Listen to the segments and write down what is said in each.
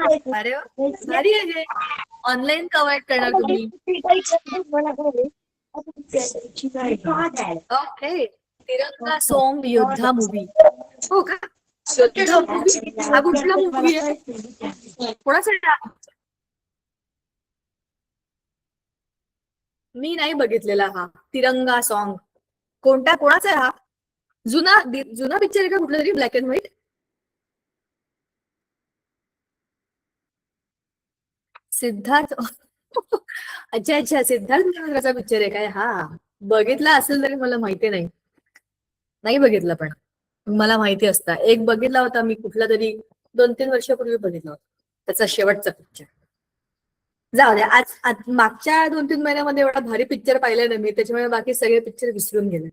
अरे वा, भारी आहे. ऑनलाईन कवायत करणार तुम्ही? ओके. तिरंगा सॉन्ग योद्धा मूवी. हो का? योद्धा मूवी हा कुठला मूवी आहे? कोणाचा आहे? मी नाही बघितलेला हा तिरंगा सॉन्ग. कोणाचा आहे हा? जुना पिक्चर आहे का कुठला तरी, ब्लॅक अँड व्हाईट? सिद्धार्थ अच्छा अच्छा, सिद्धार्थ मल्होत्राचा पिक्चर आहे काय हा? बघितला असेल तरी मला माहिती नाही. नाही बघितलं पण मला माहिती असता. एक बघितला होता मी कुठला तरी 2-3 वर्षापूर्वी बघितला होता, त्याचा शेवटचा पिक्चर. जाऊ द्या. आज मागच्या 2-3 महिन्यामध्ये एवढा भारी पिक्चर पाहिला ना मी, त्याच्यामुळे बाकी सगळे पिक्चर विसरून गेले.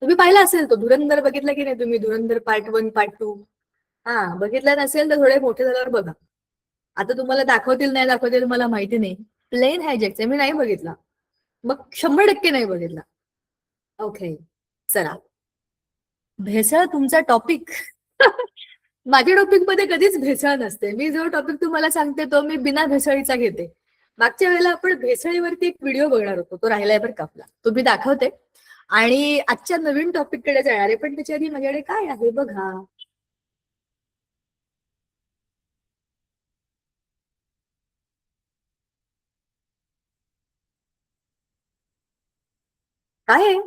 तुम्ही पाहिला असेल तो धुरंधर, बघितला की नाही तुम्ही? धुरंधर पार्ट 1 पार्ट 2. हा, बघितला नसेल तर थोडे मोठे झाल्यावर बघा. आता तुम्हाला दाखवतील नाही दाखवतील मला माहिती नाही. प्लेन हायजॅकचे मी नाही बघितला. मग 100% नाही बघितला. ओके, चला. भेसळ तुमचा टॉपिक. माझ्या टॉपिक मध्ये कधीच भेसळ नसते. मी जो टॉपिक तुम्हाला सांगते तो मी बिना भेसळीचा घेते. मागच्या वेळेला आपण भेसळीवरती एक व्हिडिओ बघणार होतो, तो राहिलाय बरं का आपला, तो मी दाखवते. आणि आजच्या नवीन टॉपिक कडे जाणार आहे, पण त्याच्या आधी माझ्याकडे काय आहे बघा. काय आहे?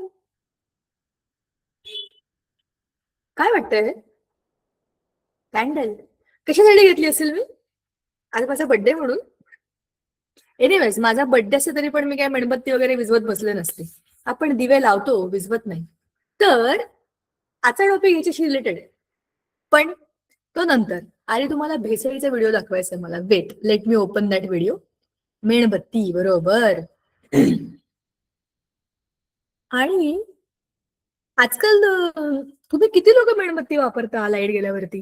काय वाटतंय? कॅन्डल कशासाठी घेतली असेल मी? आज माझा बर्थडे म्हणून? एनिवेज, माझा बर्थडे असेल तरी पण मी काय मेणबत्ती वगैरे विझवत बसले नसते. आपण दिवे लावतो, विझवत नाही. तर आजचा टॉपिक याच्याशी रिलेटेड आहे, पण तो नंतर. आणि तुम्हाला भेसळीचा व्हिडिओ दाखवायचा आहे मला. Wait, let me open that video. मेणबत्ती बरोबर. आणि आजकाल तुम्ही किती लोक मेणबत्ती वापरता लाईट गेल्यावरती?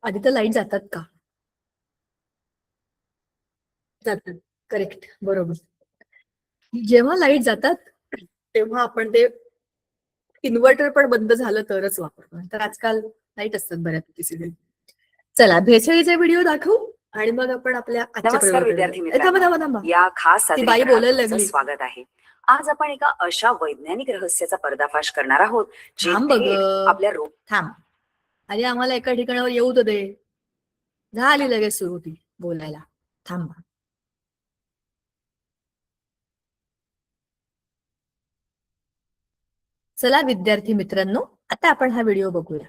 आधी तर लाईट जातात का? जातात. करेक्ट, बरोबर. जेव्हा लाईट जातात तेव्हा आपण ते इन्व्हर्टर पण बंद झालं तरच वापरतो, तर आजकाल लाईट असतात बऱ्यापैकी सगळे. चला, भेसळीचे व्हिडिओ दाखवू आणि मग आपण आपल्या आजच्या नमस्कार विद्यार्थी मित्रांनो, या खास ती बाई सादरीकरणात बोलायला तुमचं लागली. स्वागत आहे. आज आपण एका अशा वैज्ञानिक रहस्याचा पर्दाफाश करणार आहोत जे थांब बघ, थेट आपल्या थांब. आणि आम्हाला एका ठिकाणावर येऊ तर दे. झाली लगेच सुरू ती बोलायला. थांब. चला विद्यार्थी मित्रांनो, आता आपण हा व्हिडिओ बघूया.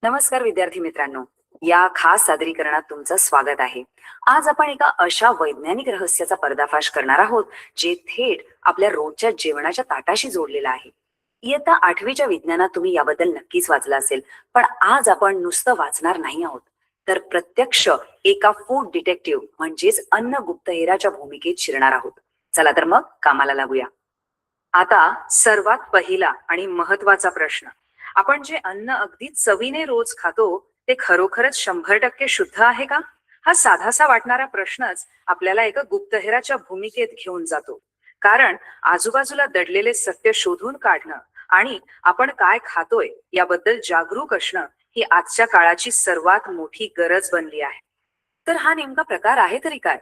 नमस्कार विद्यार्थी मित्रांनो, या खास सादरीकरणात तुमचं स्वागत आहे. आज आपण एका अशा वैज्ञानिक रहस्याचा पर्दाफाश करणार आहोत जे थेट आपल्या रोजच्या जेवणाच्या ताटाशी जोडलेलं आहे. इयत्ता 8वीच्या विज्ञानात तुम्ही याबद्दल नक्कीच वाचलं असेल, पण आज आपण नुसतं वाचणार नाही आहोत, तर प्रत्यक्ष एका फूड डिटेक्टिव्ह म्हणजेच अन्न गुप्तहेराच्या भूमिकेत शिरणार आहोत. चला तर मग कामाला लागूया. आता सर्वात पहिला आणि महत्वाचा प्रश्न, आपण जे अन्न अगदी चवीने रोज खातो ते खरोखरच 100% शुद्ध आहे का? हा साधासा वाटणारा प्रश्नच आपल्याला एका गुप्तहेराच्या भूमिकेत घेऊन जातो. कारण आजूबाजूला दडलेले सत्य शोधून काढणं आणि आपण काय खातोय याबद्दल जागरूक असणं ही आजच्या काळाची सर्वात मोठी गरज बनली आहे. तर हा नेमका प्रकार आहे तरी काय?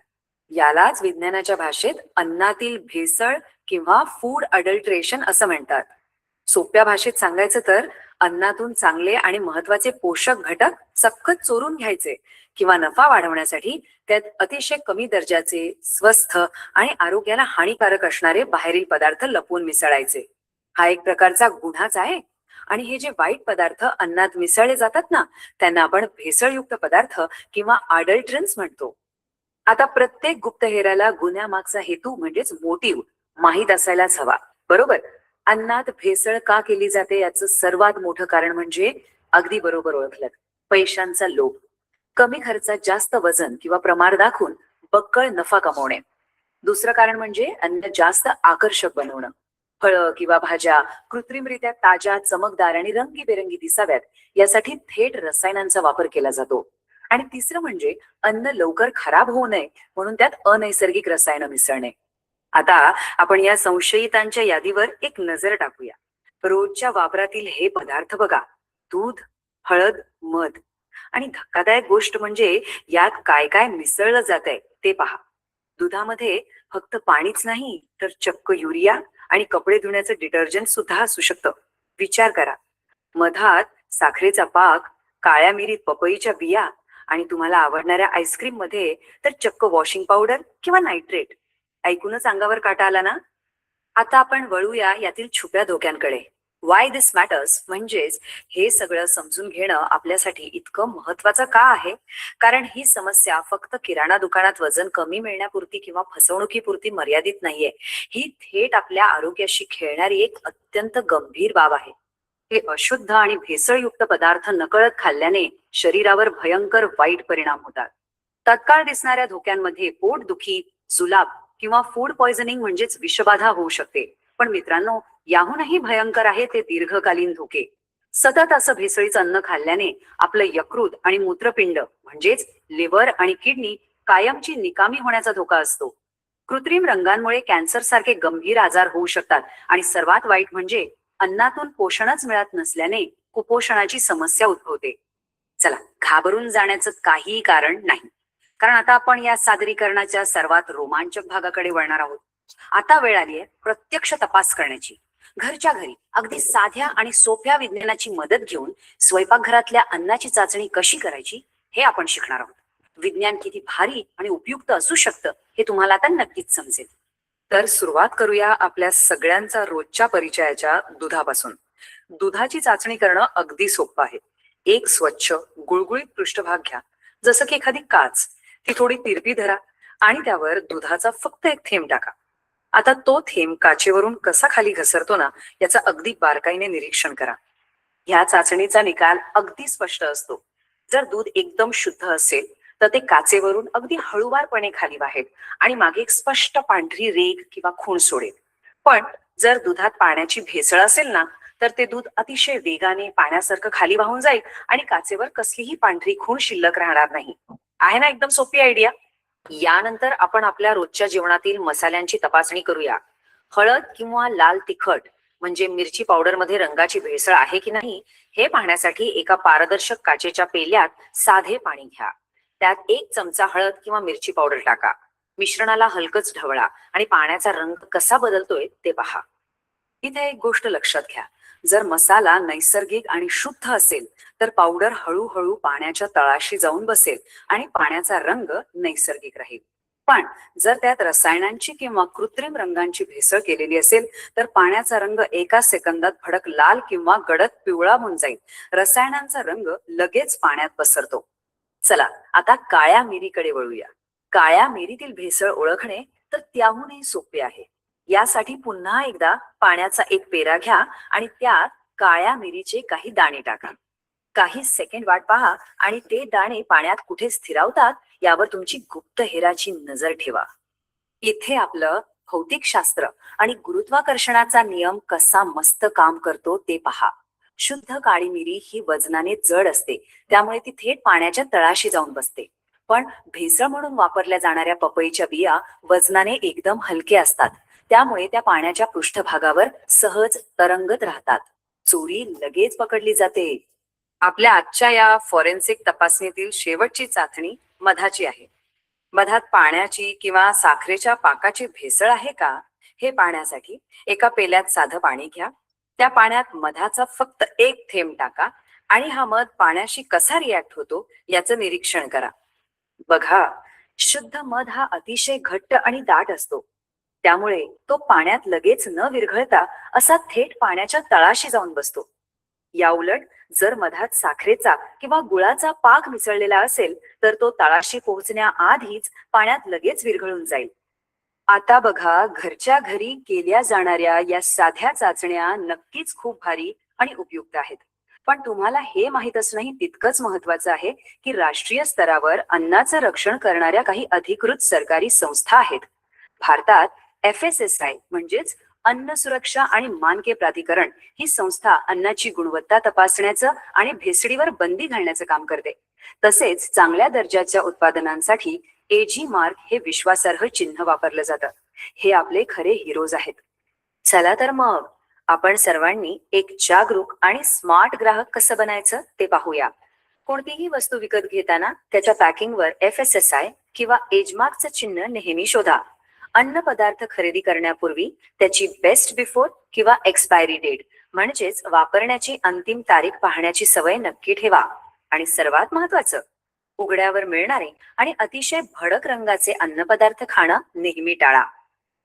यालाच विज्ञानाच्या भाषेत अन्नातील भेसळ किंवा फूड अडल्ट्रेशन असं म्हणतात. सोप्या भाषेत सांगायचं तर अन्नातून चांगले आणि महत्वाचे पोषक घटक सखत चोरून घ्यायचे किंवा नफा वाढवण्यासाठी त्यात अतिशय कमी दर्जाचे, स्वस्थ आणि आरोग्याला हानिकारक असणारे बाहेरील पदार्थ लपवून मिसळायचे. हा एक प्रकारचा गुन्हाच आहे. आणि हे जे वाईट पदार्थ अन्नात मिसळले जातात ना, त्यांना आपण भेसळयुक्त पदार्थ किंवा अडल्ट्रन्स म्हणतो. आता प्रत्येक गुप्तहेराला गुन्ह्यामागचा हेतू म्हणजेच मोटिव्ह माहीत असायलाच हवा, बरोबर? अन्नात भेसळ का केली जाते याचं सर्वात मोठं कारण म्हणजे अगदी बरोबर ओळखलं, पैशांचा लोभ. कमी खर्चात जास्त वजन किंवा प्रमाण दाखवून बक्कळ नफा कमवणे. दुसरं कारण म्हणजे अन्न जास्त आकर्षक बनवणं. फळं किंवा भाज्या कृत्रिमरित्या ताज्या, चमकदार आणि रंगीबेरंगी दिसाव्यात यासाठी थेट रसायनांचा वापर केला जातो. आणि तिसरं म्हणजे अन्न लवकर खराब होऊ नये म्हणून त्यात अनैसर्गिक रसायनं मिसळणे. आता आपण या संशयितांच्या यादीवर एक नजर टाकूया. रोजच्या वापरातील हे पदार्थ बघा, दूध, हळद, मध. आणि धक्कादायक गोष्ट म्हणजे यात काय काय मिसळलं जात आहे ते पहा. दुधामध्ये फक्त पाणीच नाही तर चक्क युरिया आणि कपडे धुण्याचं डिटर्जंट सुद्धा असू शकतं. विचार करा. मधात साखरेचा पाक, काळ्या मिरीत पपईच्या बिया आणि तुम्हाला आवडणाऱ्या आईस्क्रीम मध्ये तर चक्क वॉशिंग पावडर किंवा नायट्रेट. ऐकूनच अंगावर काटा आला ना? आता आपण वळूया यातील छुप्या धोक्यांकडे. वाय दिस मॅटर्स म्हणजेच हे सगळं समजून घेणं आपल्यासाठी इतकं महत्वाचं का आहे? कारण ही समस्या फक्त किराणा दुकानात वजन कमी मिळण्यापुरती किंवा फसवणुकीपुरती मर्यादित नाहीये. ही थेट आपल्या आरोग्याशी खेळणारी एक अत्यंत गंभीर बाब आहे. हे अशुद्ध आणि भेसळयुक्त पदार्थ नकळत खाल्ल्याने शरीरावर भयंकर वाईट परिणाम होतात. तत्काळ दिसणाऱ्या धोक्यांमध्ये पोटदुखी, जुलाब किंवा फूड पॉइझनिंग म्हणजेच विषबाधा होऊ शकते. पण मित्रांनो, याहूनही भयंकर आहे ते दीर्घकालीन धोके. सतत असं भेसळीचं अन्न खाल्ल्याने आपलं यकृत आणि मूत्रपिंड म्हणजेच लिव्हर आणि किडनी कायमची निकामी होण्याचा धोका असतो. कृत्रिम रंगांमुळे कॅन्सर सारखे गंभीर आजार होऊ शकतात आणि सर्वात वाईट म्हणजे अन्नातून पोषणच मिळत नसल्याने कुपोषणाची समस्या उद्भवते. चला, घाबरून जाण्याचं काहीही कारण नाही, कारण आता आपण या सादरीकरणाच्या सर्वात रोमांचक भागाकडे वळणार आहोत. आता वेळ आली आहे प्रत्यक्ष तपास करण्याची. घरच्या घरी अगदी साध्या आणि सोप्या विज्ञानाची मदत घेऊन स्वयंपाकघरातल्या अन्नाची चाचणी कशी करायची हे आपण शिकणार आहोत. विज्ञान किती भारी आणि उपयुक्त असू शकतं हे तुम्हाला आता नक्कीच समजेल. तर सुरुवात करूया आपल्या सगळ्यांचा रोजच्या परिचयाच्या दुधापासून. दुधाची चाचणी करणं अगदी सोपं आहे. एक स्वच्छ गुळगुळीत पृष्ठभाग घ्या, जसं की एखादी काच. ती थोडी तिरपी धरा आणि त्यावर दुधाचा फक्त एक थेंब टाका. आता तो थेंब काचेवरून कसा खाली घसरतो ना, याचा अगदी बारकाईने निरीक्षण करा. ह्या चाचणीचा निकाल अगदी स्पष्ट असतो. जर दूध एकदम शुद्ध असेल तर ते काचेवरून अगदी हळूवारपणे खाली वाहेल आणि मागे एक स्पष्ट पांढरी रेघ किंवा खूण सोडेल. पण जर दुधात पाण्याची भेसळ असेल ना, तर ते दूध अतिशय वेगाने पाण्यासारखं खाली वाहून जाईल आणि काचेवर कसलीही पांढरी खूण शिल्लक राहणार नाही. आहे ना एकदम सोपी आयडिया? यानंतर आपण आपल्या रोजच्या जेवणातील मसाल्यांची तपासणी करूया. हळद किंवा लाल तिखट म्हणजे मिरची पावडर मध्ये रंगाची भेसळ आहे की नाही हे पाहण्यासाठी एका पारदर्शक काचेच्या पेल्यात साधे पाणी घ्या. त्यात 1 चमचा हळद किंवा मिरची पावडर टाका. मिश्रणाला हलकच ढवळा आणि पाण्याचा रंग कसा बदलतोय ते पहा. इथे एक गोष्ट लक्षात घ्या. जर मसाला नैसर्गिक आणि शुद्ध असेल तर पावडर हळूहळू पाण्याच्या तळाशी जाऊन बसेल आणि पाण्याचा रंग नैसर्गिक राहील. पण जर त्यात रसायनांची किंवा कृत्रिम रंगांची भेसळ केलेली असेल तर पाण्याचा रंग एका सेकंदात भडक लाल किंवा गडद पिवळा होऊन जाईल. रसायनांचा रंग लगेच पाण्यात पसरतो. चला, आता काळ्या मिरीकडे वळूया. काळ्या मिरीतील भेसळ ओळखणे तर त्याहूनही सोपे आहे. यासाठी पुन्हा एकदा पाण्याचा एक पेरा घ्या आणि त्यात काळ्या मिरीचे काही दाणे टाका. काही सेकंड वाट पहा आणि ते दाणे पाण्यात कुठे स्थिरावतात यावर तुमची गुप्त हेराची नजर ठेवा. इथे आपलं भौतिकशास्त्र आणि गुरुत्वाकर्षणाचा नियम कसा मस्त काम करतो ते पहा. शुद्ध काळी मिरी ही वजनाने जड असते, त्यामुळे ती थेट पाण्याच्या तळाशी जाऊन बसते. पण भेसळ म्हणून वापरल्या जाणाऱ्या पपईच्या बिया वजनाने एकदम हलके असतात, त्यामुळे त्या पाण्याच्या पृष्ठभागावर सहज तरंगत राहतात. चोरी लगेच पकडली जाते. आपल्या आजच्या या फॉरेन्सिक तपासणीतील शेवटची चाचणी मधाची आहे. मधात पाण्याची किंवा साखरेच्या पाकाची भेसळ आहे का हे पाहण्यासाठी एका पेल्यात साधं पाणी घ्या. त्या पाण्यात मधाचा फक्त एक थेंब टाका आणि हा मध पाण्याशी कसा रिॲक्ट होतो याचं निरीक्षण करा. बघा, शुद्ध मध हा अतिशय घट्ट आणि दाट असतो, त्यामुळे तो पाण्यात लगेच न विरघळता असा थेट पाण्याच्या तळाशी जाऊन बसतो. याउलट जर मधात साखरेचा किंवा गुळाचा पाक मिसळलेला असेल तर तो तळाशी पोहोचण्याआधीच पाण्यात लगेच विरघळून जाईल. आता बघा, घरच्या घरी केल्या जाणाऱ्या या साध्या चाचण्या नक्कीच खूप भारी आणि उपयुक्त आहेत. पण तुम्हाला हे माहित असणंही तितकंच महत्वाचं आहे की राष्ट्रीय स्तरावर अन्नाचं रक्षण करणाऱ्या काही अधिकृत सरकारी संस्था आहेत. भारतात FSSAI म्हणजेच अन्न सुरक्षा आणि मानके प्राधिकरण ही संस्था अन्नाची गुणवत्ता तपासण्याचं आणि भेसळीवर बंदी घालण्याचं काम करते. तसेच चांगल्या दर्जाच्या उत्पादनांसाठी AG मार्क हे विश्वासार्ह चिन्ह वापरलं जातं. हे आपले खरे हिरोज आहेत. चला तर मग आपण सर्वांनी एक जागरूक आणि स्मार्ट ग्राहक कसं बनायचं ते पाहूया. कोणतीही वस्तू विकत घेताना त्याच्या पॅकिंगवर FSSI किंवा एजमार्कचं चिन्ह नेहमी शोधा. अन्न पदार्थ खरेदी करण्यापूर्वी त्याची बेस्ट बिफोर किंवा एक्सपायरी डेट म्हणजेच वापरण्याची अंतिम तारीख पाहण्याची सवय नक्की ठेवा. आणि सर्वात महत्वाचं, उघड्यावर मिळणारे आणि अतिशय भडक रंगाचे अन्नपदार्थ खाणं नेहमी टाळा.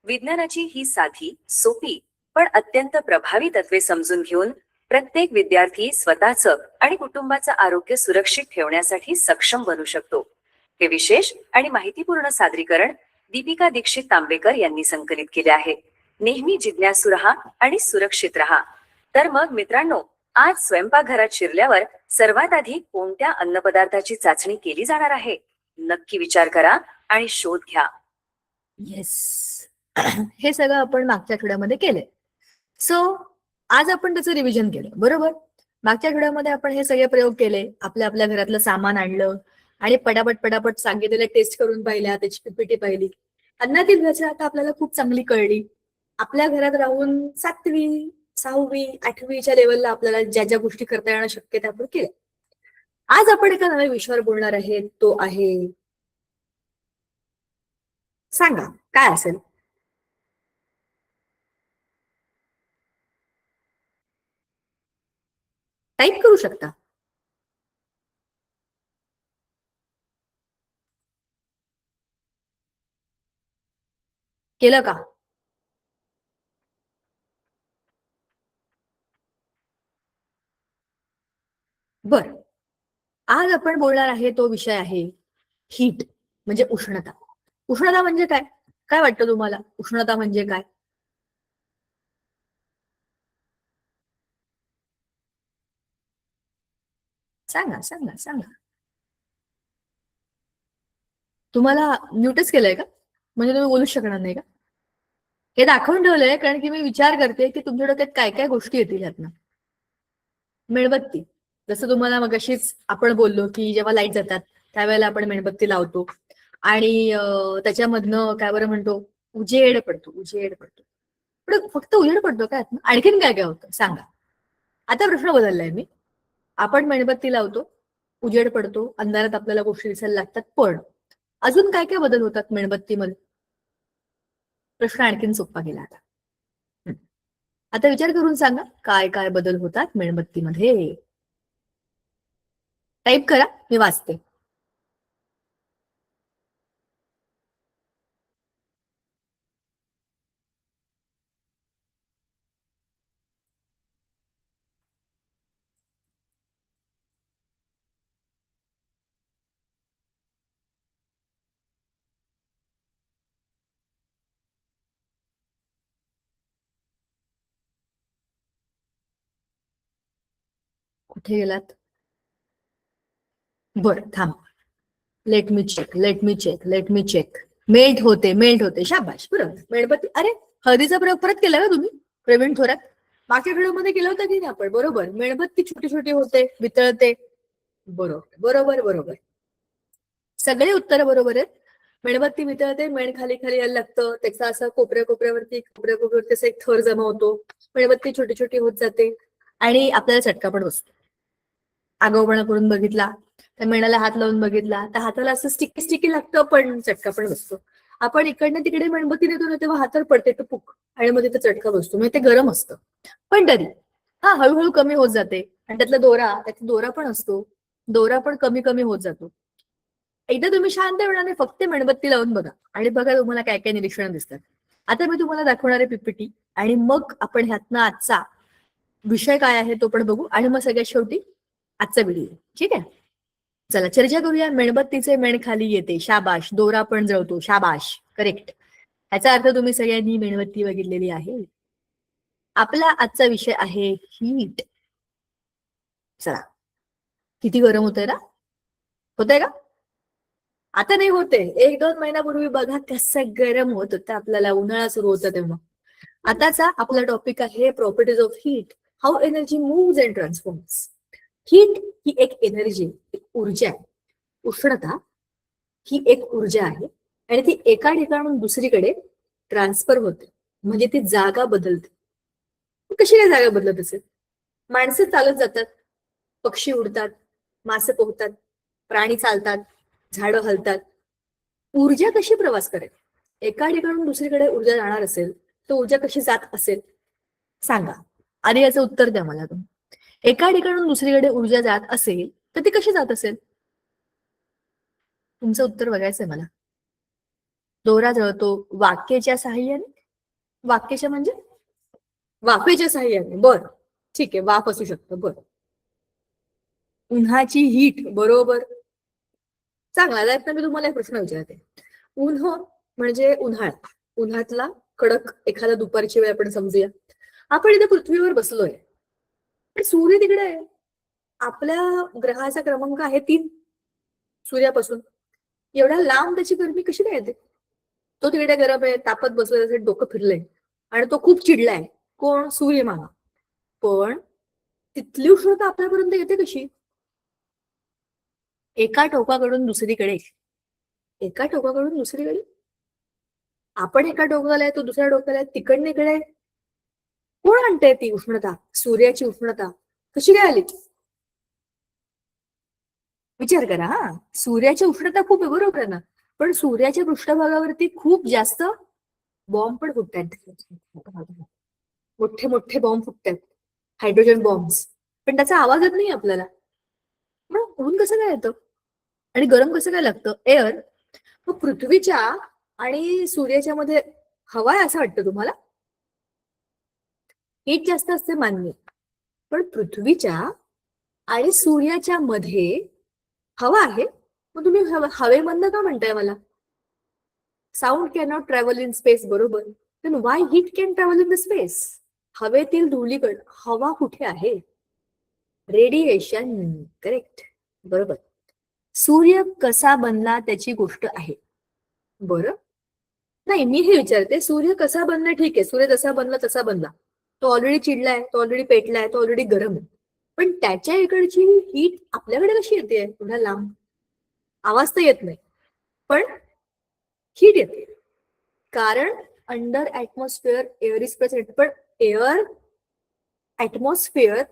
विज्ञानाची ही साधी, सोपी पण अत्यंत प्रभावी तत्वे समजून घेऊन प्रत्येक विद्यार्थी स्वतःचं आणि कुटुंबाचं आरोग्य सुरक्षित ठेवण्यासाठी सक्षम बनू शकतो. हे विशेष आणि माहितीपूर्ण सादरीकरण दीपिका दीक्षित तांबेकर यांनी संकलित केले आहे. नेहमी जिज्ञासू रहा आणि सुरक्षित रहा. तर मग मित्रांनो, आज स्वयंपाकघरात शिरल्यावर सर्वात आधी कोणत्या अन्नपदार्थाची चाचणी केली जाणार आहे? नक्की विचार करा आणि शोध घ्या. येस. हे सगळं आपण मागच्या आठवड्यामध्ये केलंय. सो आज आपण त्याचं रिव्हिजन केलं, बरोबर. मागच्या आठवड्यामध्ये आपण हे सगळे प्रयोग केले, आपल्या आपल्या घरातलं सामान आणलं आणि पटापट सांगितलेल्या टेस्ट करून पाहिल्या, त्याची PPT पाहिली. अन्नातील भेसळ आता आपल्याला खूप चांगली कळली. आपल्या घरात राहून 7वी 6वी 8वीच्या लेवलला आपल्याला ज्या ज्या गोष्टी करता येणं शक्य त्या आपण केल्या. आज आपण एका नव्या विषयावर बोलणार आहे, तो आहे, सांगा काय असेल? टाईप करू शकता. केलं का? बर. आज आपण बोलणार आहे तो विषय आहे हीट, म्हणजे उष्णता. उष्णता म्हणजे काय? काय वाटतं तुम्हाला उष्णता म्हणजे काय? सांगा सांगा सांगा. तुम्हाला म्यूटच केलंय का? म्हणजे तुम्ही बोलूच शकणार नाही का? हे दाखवून ठेवलंय कारण की मी विचार करते की तुमच्या डोक्यात काय काय गोष्टी येतील यातनं. मेणबत्ती, जसं तुम्हाला मगाशीच आपण बोललो की जेव्हा लाईट जातात त्यावेळेला आपण मेणबत्ती लावतो आणि त्याच्यामधनं काय बरं म्हणतो, उजेड पडतो. उजेड पडतो. पण फक्त उजेड पडतो काय? आणखीन काय काय होतं सांगा. आता प्रश्न बदललाय मी. आपण मेणबत्ती लावतो, उजेड पडतो, अंधारात आपल्याला गोष्टी दिसायला लागतात, पण अजून काय काय बदल होतात मेणबत्तीमध्ये? प्रश्न आणखीन सोपा गेला आता. आता विचार करून सांगा काय काय बदल होतात मेणबत्तीमध्ये. टाईप करा, मी वाचते. कुठे गेलात? बरं थांब. Late me check. मेल्ट होते. शाबाश. बरोबर. मेणबत्ती. अरे, हळदीचा प्रयोग परत केला का तुम्ही? प्रवीण थोरात मागच्या व्हिडिओमध्ये केलं होतं की नाही आपण? बरोबर. मेणबत्ती छोटी छोटी होते, वितळते. बरोबर बरोबर बरोबर. सगळे उत्तर बरोबर आहेत. मेणबत्ती वितळते, मेण खाली खाली यायला लागतं, त्याचा असं कोपऱ्या कोपऱ्यावरती असा एक थर जमा होतो, मेणबत्ती छोटी छोटी होत जाते आणि आपल्याला चटका पण बसतो. आगाऊपणा करून बघितला, त्या मेणाला हात लावून बघितला, त्या हाताला असं स्टिकी स्टिकी लागतं, पण चटका पण बसतो. आपण इकडनं तिकडे मेणबत्ती देतो ना, तेव्हा हातावर पडते टुपुक आणि मग तिथे चटका बसतो, म्हणजे ते गरम असतं. पण तरी हा हळूहळू कमी होत जाते आणि त्यात दोरा पण असतो, दोरा पण कमी कमी होत जातो. एकदा तुम्ही शांत वेळाने फक्त मेणबत्ती लावून बघा आणि बघा तुम्हाला काय काय निरीक्षण दिसतात. आता मी तुम्हाला दाखवणार आहे PPT आणि मग आपण ह्यातनं आजचा विषय काय आहे तो पण बघू आणि मग सगळ्यात शेवटी आजचा व्हिडिओ. ठीक आहे, चला चर्चा करूया. मेणबत्तीचे मेण खाली येते, शाबाश. दोरा पण जळतो, शाबाश. करेक्ट. याचा अर्थ तुम्ही सगळ्यांनी मेणबत्ती बघितलेली आहे. आपला आजचा विषय आहे हीट. चला, किती गरम होतंय ना? होतंय का? आता नाही होते. 1-2 महिन्यापूर्वी बघा कसं गरम होत होतं आपल्याला, उन्हाळा सुरू होता तेव्हा. आताचा आपला टॉपिक आहे properties of heat, how energy moves and transforms. Heat ही एक एनर्जी, एक ऊर्जा आहे. उष्णता ही एक ऊर्जा आहे आणि ती एका ठिकाणाहून दुसरीकडे ट्रान्सफर होते, म्हणजे ती जागा बदलते. कशी काय जागा बदलत असेल? माणसं चालत जातात, पक्षी उडतात, मासे पोहतात, प्राणी चालतात, झाडं हलतात. ऊर्जा कशी प्रवास करेल? एका ठिकाणून दुसरीकडे ऊर्जा जाणार असेल तर ऊर्जा कशी जात असेल? सांगा. आधी याचं उत्तर द्या मला तुम्ही. एका ठिकाणून दुसरीकडे ऊर्जा जात असेल तर ती कशी जात असेल? तुमचं उत्तर बघायचंय मला. दोरा जळतो वाकेच्या साहाय्याने. वाकेच्या म्हणजे वाफेच्या साहाय्याने. बरं, ठीक आहे, वाफ असू शकतं. बरं. उन्हाची हीट. बरोबर. चांगला. त्यात मी तुम्हाला एक प्रश्न विचारते. उन्ह म्हणजे उन्हाळा. उन्हातला कडक एखादा दुपारची वेळ आपण समजूया. आपण इथे पृथ्वीवर बसलोय, पण सूर्य तिकडे आहे. आपल्या ग्रहाचा क्रमांक आहे 3 सूर्यापासून. एवढ्या लांब त्याची गरमी कशी काय येते? तो तिकडे गरम आहे, तापत बसलोय, त्याचं डोकं फिरलंय आणि तो खूप चिडलाय. कोण? सूर्यमामा. पण तिथली उष्णता आपल्यापर्यंत येते कशी? एका टोकाकडून दुसरीकडे. एका टोकाकडून दुसरीकडे. आपण एका टोकाला आहे, तो दुसऱ्या टोकाला आहे, तिकडनं इकडे आहे. कोण आणतंय ती उष्णता? सूर्याची उष्णता कशी काय आली? विचार करा. हा, सूर्याची उष्णता खूप आहे, बरोबर आहे ना, पण सूर्याच्या पृष्ठभागावरती खूप जास्त बॉम्ब पण फुटतात. मोठे मोठे बॉम्ब फुटतात, हायड्रोजन बॉम्ब्स. पण त्याचा आवाज येत नाही आपल्याला. मग ऊन कसं काय येतं आणि गरम कसं काय लागतं? एअर. मग पृथ्वीच्या आणि सूर्याच्या मध्ये हवा आहे असं वाटतं तुम्हाला? हीट जास्त असते, मान्य. पण पृथ्वीच्या आणि सूर्याच्या मध्ये हवा आहे. मग तुम्ही हवेमंद का म्हणताय मला? Sound cannot travel in space. बरोबर. Then why heat can travel in the space? हवेतील धुळीकण. हवा कुठे आहे? रेडिएशन. करेक्ट. बरोबर. सूर्य कसा बनला त्याची गोष्ट आहे. बरं. नाही, मी हे विचारते, सूर्य कसा बनला ठीक आहे, सूर्य जसा बनला तसा बनला. तो ऑलरेडी चिडलाय, तो ऑलरेडी पेटलाय, तो ऑलरेडी गरम आहे. पण त्याच्या इकडची हीट आपल्याकडे कशी येते एवढ्या लांब? आवाज तर येत नाही, पण हीट येते. कारण under atmosphere air is present. पण एअर ऍटमॉस्फिअर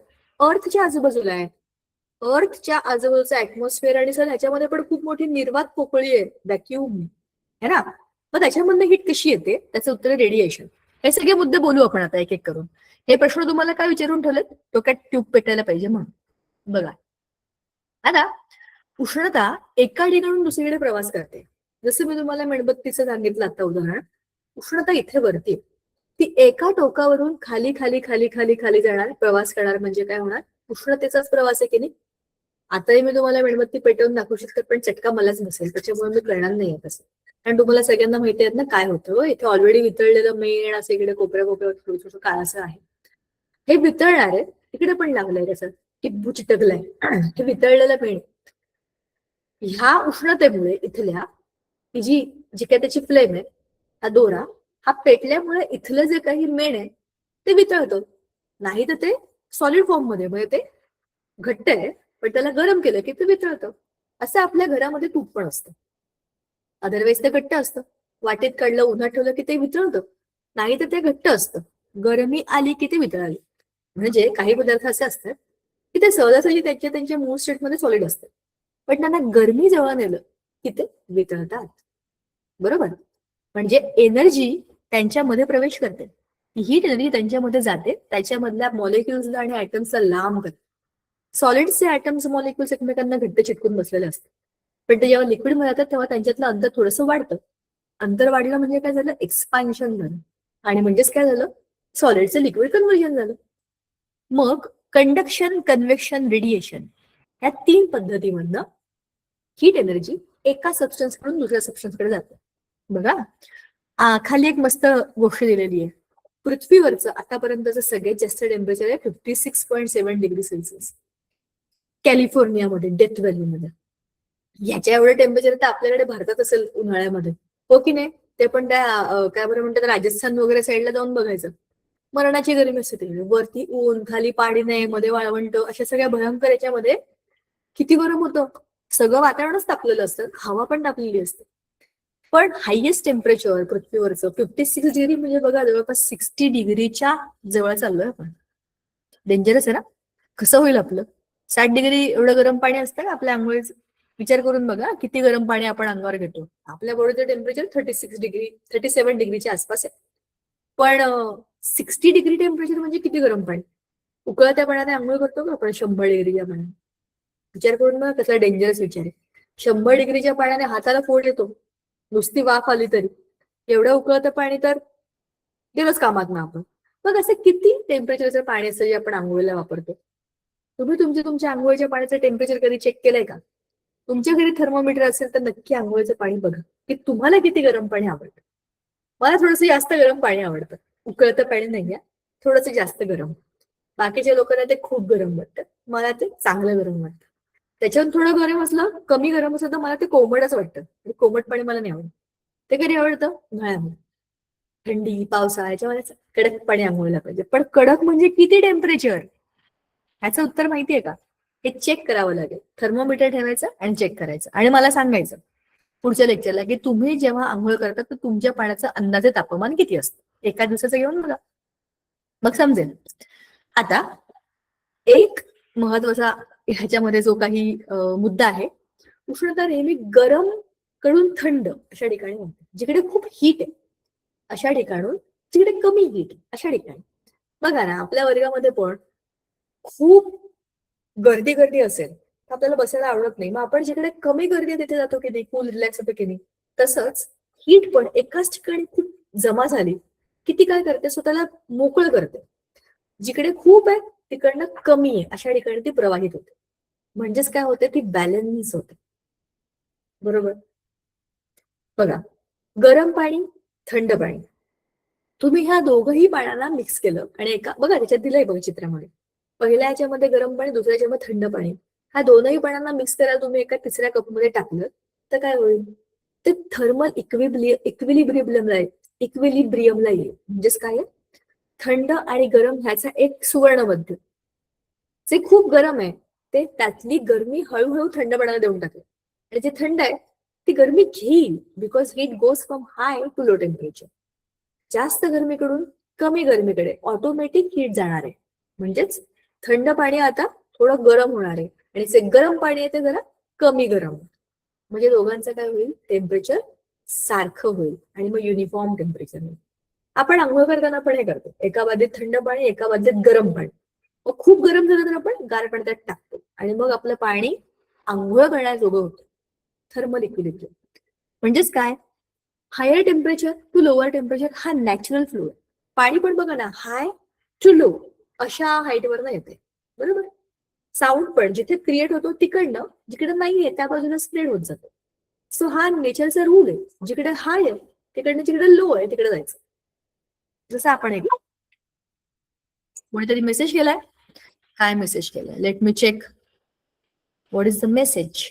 अर्थच्या आजूबाजूला आहे. अर्थच्या आजूबाजूचा ऍटमॉस्फिअर आणि सर ह्याच्यामध्ये पण खूप मोठी निर्वात पोकळी आहे, व्हॅक्युम है ना. मग त्याच्यामधनं हीट कशी येते? त्याचं उत्तर रेडिएशन. हे सगळे मुद्दे बोलू आपण आता एक एक करून. हे प्रश्न तुम्हाला काय विचारून ठेवलेत? डोक्यात ट्यूब पेटायला पाहिजे म्हणून. बघा आता, उष्णता एका ठिकाणून दुसरीकडे प्रवास करते. जसं मी तुम्हाला मेणबत्तीचं सांगितलं आता उदाहरण. उष्णता इथे वरती, ती एका टोकावरून खाली खाली खाली खाली खाली जाणार, प्रवास करणार. म्हणजे काय होणार? उष्णतेचाच प्रवास आहे की नाही. आताही मी तुम्हाला मेणबत्ती पेटवून दाखवू शकते, पण चटका मलाच बसेल, त्याच्यामुळे मी करणार नाही तसं. कारण तुम्हाला सगळ्यांना माहिती आहेत ना काय होतं. इथे ऑलरेडी वितळलेलं मेण असं इकडे कोपऱ्या कोपऱ्यावर थोडंसं काय असं आहे. हे वितळणार आहे. इकडे पण लागलंय कसं टिब्बू चिटकलंय. हे वितळलेलं मेण. ह्या उष्णतेमुळे इथल्या ही जी जी काय त्याची फ्लेम आहे, हा दोरा, हा पेटल्यामुळे इथलं जे काही मेण आहे ते वितळतं. नाही तर ते सॉलिड फॉर्म मध्ये, म्हणजे ते घट्ट आहे, पण त्याला गरम केलं की ते वितळतं. असं आपल्या घरामध्ये तूप पण असतं. अदरवाईज ते घट्ट असतं. वाटेत काढलं, उन्हात ठेवलं की ते वितळतं. नाही तर ते घट्ट असतं. गरमी आली की ते वितळाली. म्हणजे काही पदार्थ असे असतात की ते सहजासहजी त्यांच्या त्यांच्या मूळ स्टेटमध्ये सॉलिड असतात, पण त्यांना गरमी जवळ नेलं की ते वितळतात. बरोबर. म्हणजे एनर्जी त्यांच्यामध्ये प्रवेश करते. हीट एनर्जी त्यांच्यामध्ये जाते, त्याच्यामधल्या मॉलिक्युल्सला आणि ऍटम्सला लांब करते. सॉलिड्सचे ऍटम्स मॉलिक्युल्स एकमेकांना घट्ट चिटकून बसलेले असतात. पण ते जेव्हा लिक्विड मध्ये जातात तेव्हा त्यांच्यातलं अंतर थोडंसं वाढतं. अंतर वाढलं म्हणजे काय झालं? एक्सपान्शन झालं. आणि म्हणजेच काय झालं? सॉलिडचं लिक्विड कन्व्हर्जन झालं. मग कंडक्शन, कन्व्हेक्शन, रेडिएशन या 3 पद्धतीमधनं हीट एनर्जी एका सबस्टन्स कडून दुसऱ्या सबस्टन्सकडे जाते. बघा, खाली एक मस्त गोष्ट दिलेली आहे. पृथ्वीवरचं आतापर्यंतचं सगळ्यात जास्त टेम्परेचर आहे 56.7 डिग्री सेल्सिअस. कॅलिफोर्नियामध्ये, डेथ व्हॅलीमध्ये. ह्याच्या एवढं टेम्परेचर तर आपल्याकडे भारतात असेल उन्हाळ्यामध्ये, हो की नाही? ते पण त्या काय बरं म्हणतात, राजस्थान वगैरे साईडला जाऊन बघायचं. मरणाची गरमी असते तिकडे. वरती ऊन, खाली पाणी नाही, मध्ये वाळवंट, अशा सगळ्या भयंकर याच्यामध्ये किती गरम होतं. सगळं वातावरणच तापलेलं असतं, हवा पण तापलेली असते. पण हायेस्ट टेम्परेचर पृथ्वीवरचं 56 डिग्री म्हणजे बघा जवळपास 60 डिग्रीच्या जवळ चाललोय आपण. डेंजरस आहे ना. कसं होईल आपलं? 60 डिग्री एवढं गरम पाणी असतं का आपल्या आंघोळीचं? विचार करून बघा किती गरम पाणी आपण अंगावर घेतो. आपल्या बॉडीचं टेम्परेचर 36 डिग्री 37 डिग्रीच्या आसपास आहे. पण 60 डिग्री टेम्परेचर म्हणजे किती गरम पाणी? उकळत्या पाण्याने आंघोळ करतो का आपण 100 डिग्रीच्या पाण्याने? विचार करून बघा कसला डेंजरस विचार आहे. 100 डिग्रीच्या पाण्याने हाताला फोड येतो, नुसती वाफ आली तरी. एवढं उकळतं पाणी तर गेलोच कामात ना आपण. मग असं किती टेम्परेचरचं पाणी असतं जे आपण आंघोळीला वापरतो? तुम्ही तुमच्या आंघोळीच्या पाण्याचं टेम्परेचर कधी चेक केलंय का? तुमच्या घरी थर्मोमीटर असेल तर नक्की आंघोळीचं पाणी बघा की तुम्हाला किती गरम पाणी आवडतं. मला थोडंसं जास्त गरम पाणी आवडतं. उकळतं पाणी नाहीये, थोडंसं जास्त गरम. बाकीच्या लोकांना ते खूप गरम वाटतं, मला ते चांगलं गरम वाटतं. त्याच्याहून थोडं गरम असलं, कमी गरम असलं तर मला ते कोमटच वाटतं. कोमट पाणी मला नाही आवडत. ते कधी आवडतं? उन्हाळ्यामध्ये. थंडी, पावसाळा याच्यामध्ये कडक पाणी आंघोळीला पाहिजे. पण कडक म्हणजे किती टेम्परेचर? ह्याचं उत्तर माहितीये का? हे चेक करावं लागेल. थर्मोमीटर ठेवायचं आणि चेक करायचं आणि मला सांगायचं पुढच्या लेक्चरला की तुम्ही जेव्हा आंघोळ करता तर तुमच्या पाण्याचं अंदाजे तापमान किती असतं. एका दिवसाचं घेऊन बघा, मग समजेल. आता एक महत्वाचा ह्याच्यामध्ये जो काही मुद्दा आहे, उष्णता नेहमी गरम कडून थंड अशा ठिकाणी होते. जिकडे खूप हीट आहे अशा ठिकाणून जिकडे कमी हीट अशा ठिकाणी. बघा ना आपल्या वर्गामध्ये पण खूप गर्दी गर्दी असेल तर आपल्याला बसायला आवडत नाही. मग आपण जिकडे कमी गर्दी आहे तिथे जातो की नाही, कूल रिलॅक्स होतो की नाही. तसंच हीट पण एकाच ठिकाणी खूप जमा झाली की ती काय करते, स्वतःला मोकळं करते. जिकडे खूप आहे तिकडनं कमी आहे अशा ठिकाणी ती प्रवाहित होते. म्हणजेच काय होते, ती बॅलन्स होते. बरोबर. बघा, गरम पाणी, थंड पाणी, तुम्ही ह्या दोघही पाण्याला मिक्स केलं आणि एका बघा त्याच्यात दिलंय बघा चित्रामध्ये, पहिल्या ह्याच्यामध्ये गरम पाणी, दुसऱ्या ह्याच्यामध्ये थंड पाणी. ह्या दोनही पाण्याला मिक्स करायला तुम्ही एका तिसऱ्या कपमध्ये टाकलं तर काय होईल, ते थर्मल इक्विलिब्रियमला येईल. म्हणजेच काय आहे, थंड आणि गरम ह्याचा एक सुवर्ण मध्य. जे खूप गरम आहे ते त्यातली गरमी हळूहळू थंड पाण्याला देऊन टाकेल आणि जे थंड आहे ती गरमी घेईल. Because heat goes from high to low temperature. जास्त गरमीकडून कमी गरमीकडे ऑटोमॅटिक हीट जाणार आहे. म्हणजेच थंड पाणी आता थोडं गरम होणार आहे आणि जे गरम पाणी आहे ते जरा कमी गरम. म्हणजे दोघांचं काय होईल, टेम्परेचर सारखं होईल आणि मग युनिफॉर्म टेम्परेचर होईल. आपण आंघोळ करताना पण हे करतो, एका बादलीत थंड पाणी, एका बादलीत गरम पाणी. मग खूप गरम झालं तर आपण गार पाणी त्यात टाकतो आणि मग आपलं पाणी आंघोळ करण्याजोगं होतं. थर्मल इक्विलिब्रियम म्हणजेच काय, higher temperature to lower temperature हा नॅचरल फ्लो आहे. पाणी पण बघा ना, हाय टू लो अशा हाईटवर येते. बरोबर. साऊंड पण जिथे क्रिएट होतो तिकडनं जिकडे नाहीये त्या बाजूला स्प्रेड होत जातो. सो हा नेचरचा रूल आहे, जिकडे हाय आहे तिकडनं जिकडे लो आहे तिकडे जायचं. जसं आपण एक कोणीतरी मेसेज केलाय. काय मेसेज केलाय, let me check. What is the message?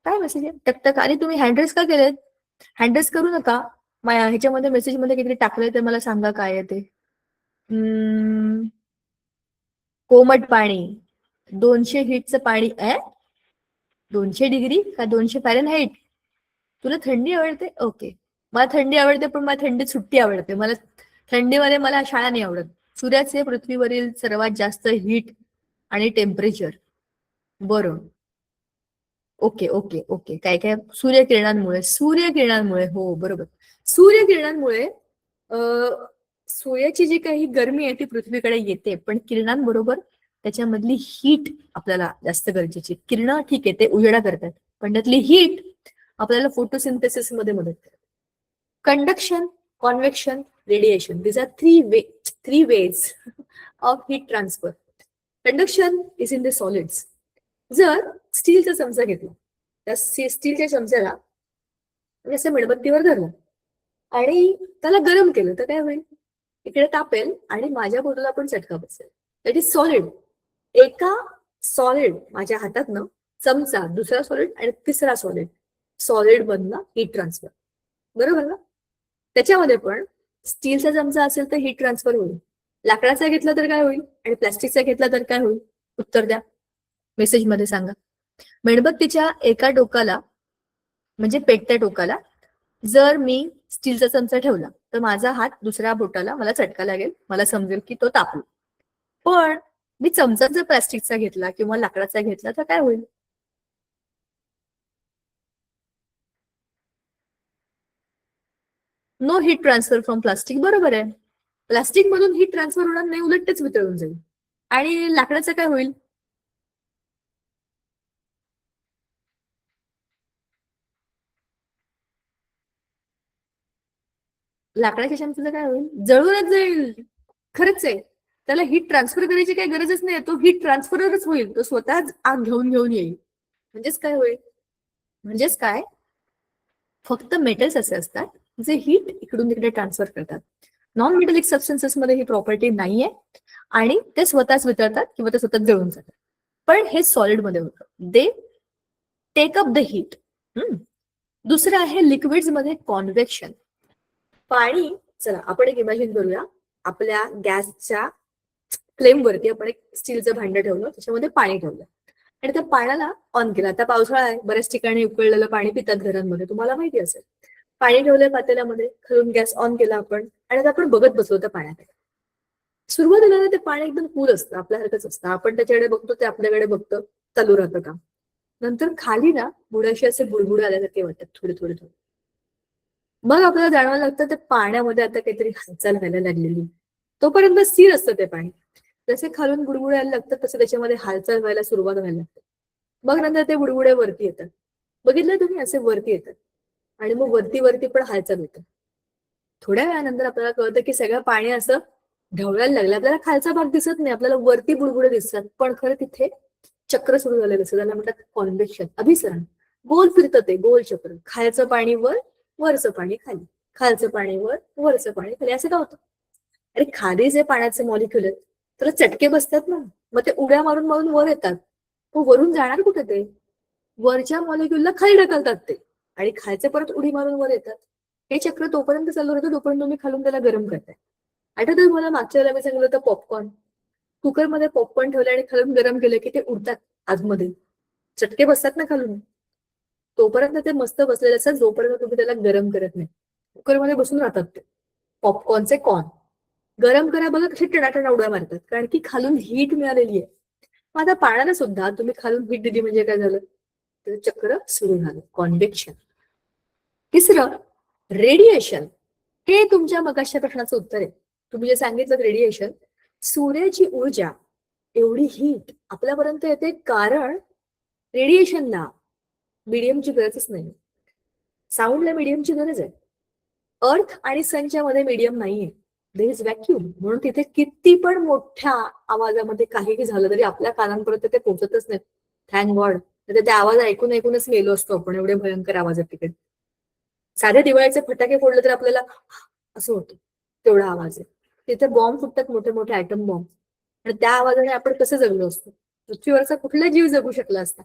काय मेसेज आहे? टकटक. आणि तुम्ही हँडरेस का केलेत? हँडरेस करू नका. ह्याच्यामध्ये मेसेजमध्ये किती टाकलंय ते मला सांगा काय आहे ते. कोमट पाणी, 200 हीटचं पाणी. 200 डिग्री का 200 फॅरनहाईट? तुला थंडी आवडते? ओके. मला थंडी आवडते पण मला थंडीत सुट्टी आवडते. मला थंडीमध्ये मला शाळा नाही आवडत. सूर्याचे पृथ्वीवरील सर्वात जास्त हीट आणि टेम्परेचर. बरं. Okay okay okay. काय काय? सूर्यकिरणांमुळे हो बरोबर. सूर्यकिरणांमुळे सूर्याची जी काही गरमी आहे ती पृथ्वीकडे येते, पण किरणांबरोबर त्याच्यामधली हीट आपल्याला जास्त गरजेची. किरण ठीक आहे ते उजेडा करतात, पण त्यातली हीट आपल्याला फोटोसिंथेसिस मध्ये मदत करते. Conduction, convection, radiation, this are three ways of heat transfer. Conduction is in the solids. जर स्टीलचा चमचा घेतला, त्या स्टीलच्या चमच्याला असं मेणबत्तीवर धरलं आणि त्याला गरम केलं तर काय होईल, इकडे तापेल आणि माझ्या बोटला पण चटका बसेल. That is solid. एका सॉलिड माझ्या हातातनं चमचा, दुसरा सॉलिड आणि तिसरा सॉलिड, सॉलिड बनला हीट ट्रान्सफर. बरोबर ना. त्याच्यामध्ये पण स्टीलचा चमचा असेल तर हीट ट्रान्सफर होईल, लाकडाचा घेतला तर काय होईल आणि प्लास्टिकचा घेतला तर काय होईल? उत्तर द्या, मेसेज मध्ये सांगा. मेणबत्तीच्या एका टोकाला म्हणजे पेटत्या टोकाला जर मी स्टीलचा चमचा ठेवला तर माझा हात दुसऱ्या बोटाला मला चटका लागेल, मला समजेल की तो तापला. पण मी चमचा जर प्लास्टिकचा घेतला किंवा लाकडाचा घेतला तर काय होईल? No heat transfer from plastic. बरोबर आहे. प्लास्टिक मधून हीट ट्रान्सफर होणार नाही, उलट तेच वितळून जाईल. आणि लाकडाचं काय होईल? लाकडाच्या चमच्याचं काय होईल? जळूनच जाईल. खरंच आहे. त्याला हीट ट्रान्सफर करायची काही गरजच नाही, तो हीट ट्रान्सफरच होईल, तो स्वतःच आग घेऊन घेऊन येईल. म्हणजेच काय होईल? म्हणजेच काय, फक्त मेटल्स असे असतात जे हीट इकडून तिकडे ट्रान्सफर करतात. नॉन मेटलिक सबस्टन्सेस मध्ये ही प्रॉपर्टी नाहीये आणि ते स्वतःच वितळतात किंवा ते स्वतःच जळून जातात. पण हे सॉलिड मध्ये होतं, they take up the heat. दुसरं आहे लिक्विड्स मध्ये कॉन्व्हेक्शन. पाणी, चला आपण एक इमॅजिन करूया, आपल्या गॅसच्या फ्लेम वरती आपण एक स्टीलचं भांडं ठेवलं, त्याच्यामध्ये पाणी ठेवलं आणि त्या पाण्याला ऑन केलं. आता पावसाळा आहे, बऱ्याच ठिकाणी उकळलेलं पाणी पितात घरांमध्ये, तुम्हाला माहिती असेल. पाणी ठेवलंय पातेल्यामध्ये, खालून गॅस ऑन केला आपण आणि आता आपण बघत बसलो त्या पाण्यात. सुरुवातीला ना ते पाणी एकदम कूल असतं, आपल्यासारखंच असतं, आपण त्याच्याकडे बघतो, ते आपल्याकडे बघतं, चालू राहतं काम. नंतर खाली ना बुडाशी असे बुडबुडे आल्यासारखे वाटतात, थोडे थोडे थोडे. मग आपल्याला जाणवायला लागतं ते पाण्यामध्ये आता काहीतरी हालचाल व्हायला लागलेली. तोपर्यंत स्थिर असतं ते पाणी. जसे खालून बुडबुडे यायला लागतात तसे त्याच्यामध्ये हालचाल व्हायला सुरुवात व्हायला लागते. मग नंतर ते बुडबुडे वरती येतात. बघितलं तुम्ही, असे वरती येतात आणि मग वरती वरती पण हालचाल होते. थोड्या वेळानंतर आपल्याला कळतं की सगळं पाणी असं ढवळायला लागलं. आपल्याला खालचा भाग दिसत नाही, आपल्याला वरती बुडबुडे दिसतात, पण खरं तिथे चक्र सुरू झालेलं असतं, त्याला म्हणतात कॉन्व्हेक्शन, अभिसरण. गोल फिरतं ते गोल चक्र, खालचं पाणी वर, वरचं पाणी खाली, खालचं पाणी वर, वरचं पाणी खाली, असं का होतं? अरे खाली जे पाण्याचे मॉलिक्युल आहेत तर चटके बसतात ना, मग ते उड्या मारून मारून वर येतात. मग वरून जाणार कुठे ते? वरच्या मॉलिक्युलला खाली ढकलतात ते आणि खालचे परत उडी मारून वर येतात. हे चक्र तोपर्यंत चालू राहतं तोपर्यंत तुम्ही खालून त्याला गरम करताय. आठवतं मला मागच्या वेळेला मी सांगितलं होतं पॉपकॉर्न. कुकरमध्ये पॉपकॉर्न ठेवलं आणि खालून गरम केलं की ते उडतात आतमध्ये, चटके बसतात ना खालून. तोपर्यंत ते मस्त बसलेले असतात जोपर्यंत तुम्ही त्याला गरम करत नाही. कुकरमध्ये बसून राहतात ते पॉपकॉर्नचे कॉर्न. गरम करा बघा कशी टणाटणा उड्या मारतात, कारण की खालून हीट मिळालेली आहे. मग आता पाण्याला सुद्धा तुम्ही खालून हीट दिली म्हणजे काय झालं? तर चक्र सुरू झालं, कॉन्व्हेक्शन. तिसरं, रेडिएशन. हे तुमच्या मगाशच्या प्रश्नाचं उत्तर आहे. तुम्ही जे सांगितलं रेडिएशन, सूर्याची ऊर्जा, एवढी हीट आपल्यापर्यंत येते कारण रेडिएशनला मीडियमची गरजच नाही. साऊंडला मीडियमची गरज आहे. अर्थ आणि सनच्या मध्ये मीडियम नाहीये, देर इज व्हॅक्युम. म्हणून तिथे किती पण मोठ्या आवाजामध्ये काहीही झालं तरी आपल्या कानांपर्यंत ते पोहोचतच नाही. Thank God. तर ते आवाज ऐकून ऐकूनच मेलो असतो आपण, एवढे भयंकर आवाज आहेत तिकडे. साधे दिवाळीचे फटाके फोडले तर आपल्याला असं होतं, तेवढा आवाज आहे. तिथे बॉम्ब फुटतात, मोठे मोठे ऍटम बॉम्ब, आणि त्या आवाजाने आपण कसं जगलो असतो? पृथ्वीवरचा कुठला जीव जगू शकला असता?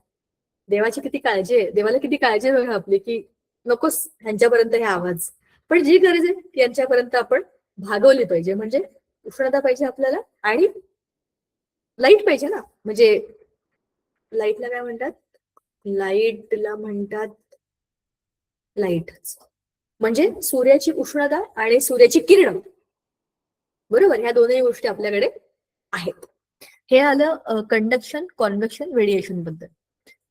देवाची किती काळजी आहे, देवाला किती काळजी आहे बघा आपली, की नकोस ह्यांच्यापर्यंत हे आवाज. पण जी गरज आहे ती यांच्यापर्यंत आपण भागवली पाहिजे. म्हणजे उष्णता पाहिजे आपल्याला आणि लाईट पाहिजे ना. म्हणजे लाईटला काय म्हणतात? लाईटला म्हणतात लाईटच. म्हणजे सूर्याची उष्णता आणि सूर्याची किरण, बरोबर, ह्या दोनही गोष्टी आपल्याकडे आहेत. हे आलं कंडक्शन, कॉन्व्हेक्शन, रेडिएशन बद्दल.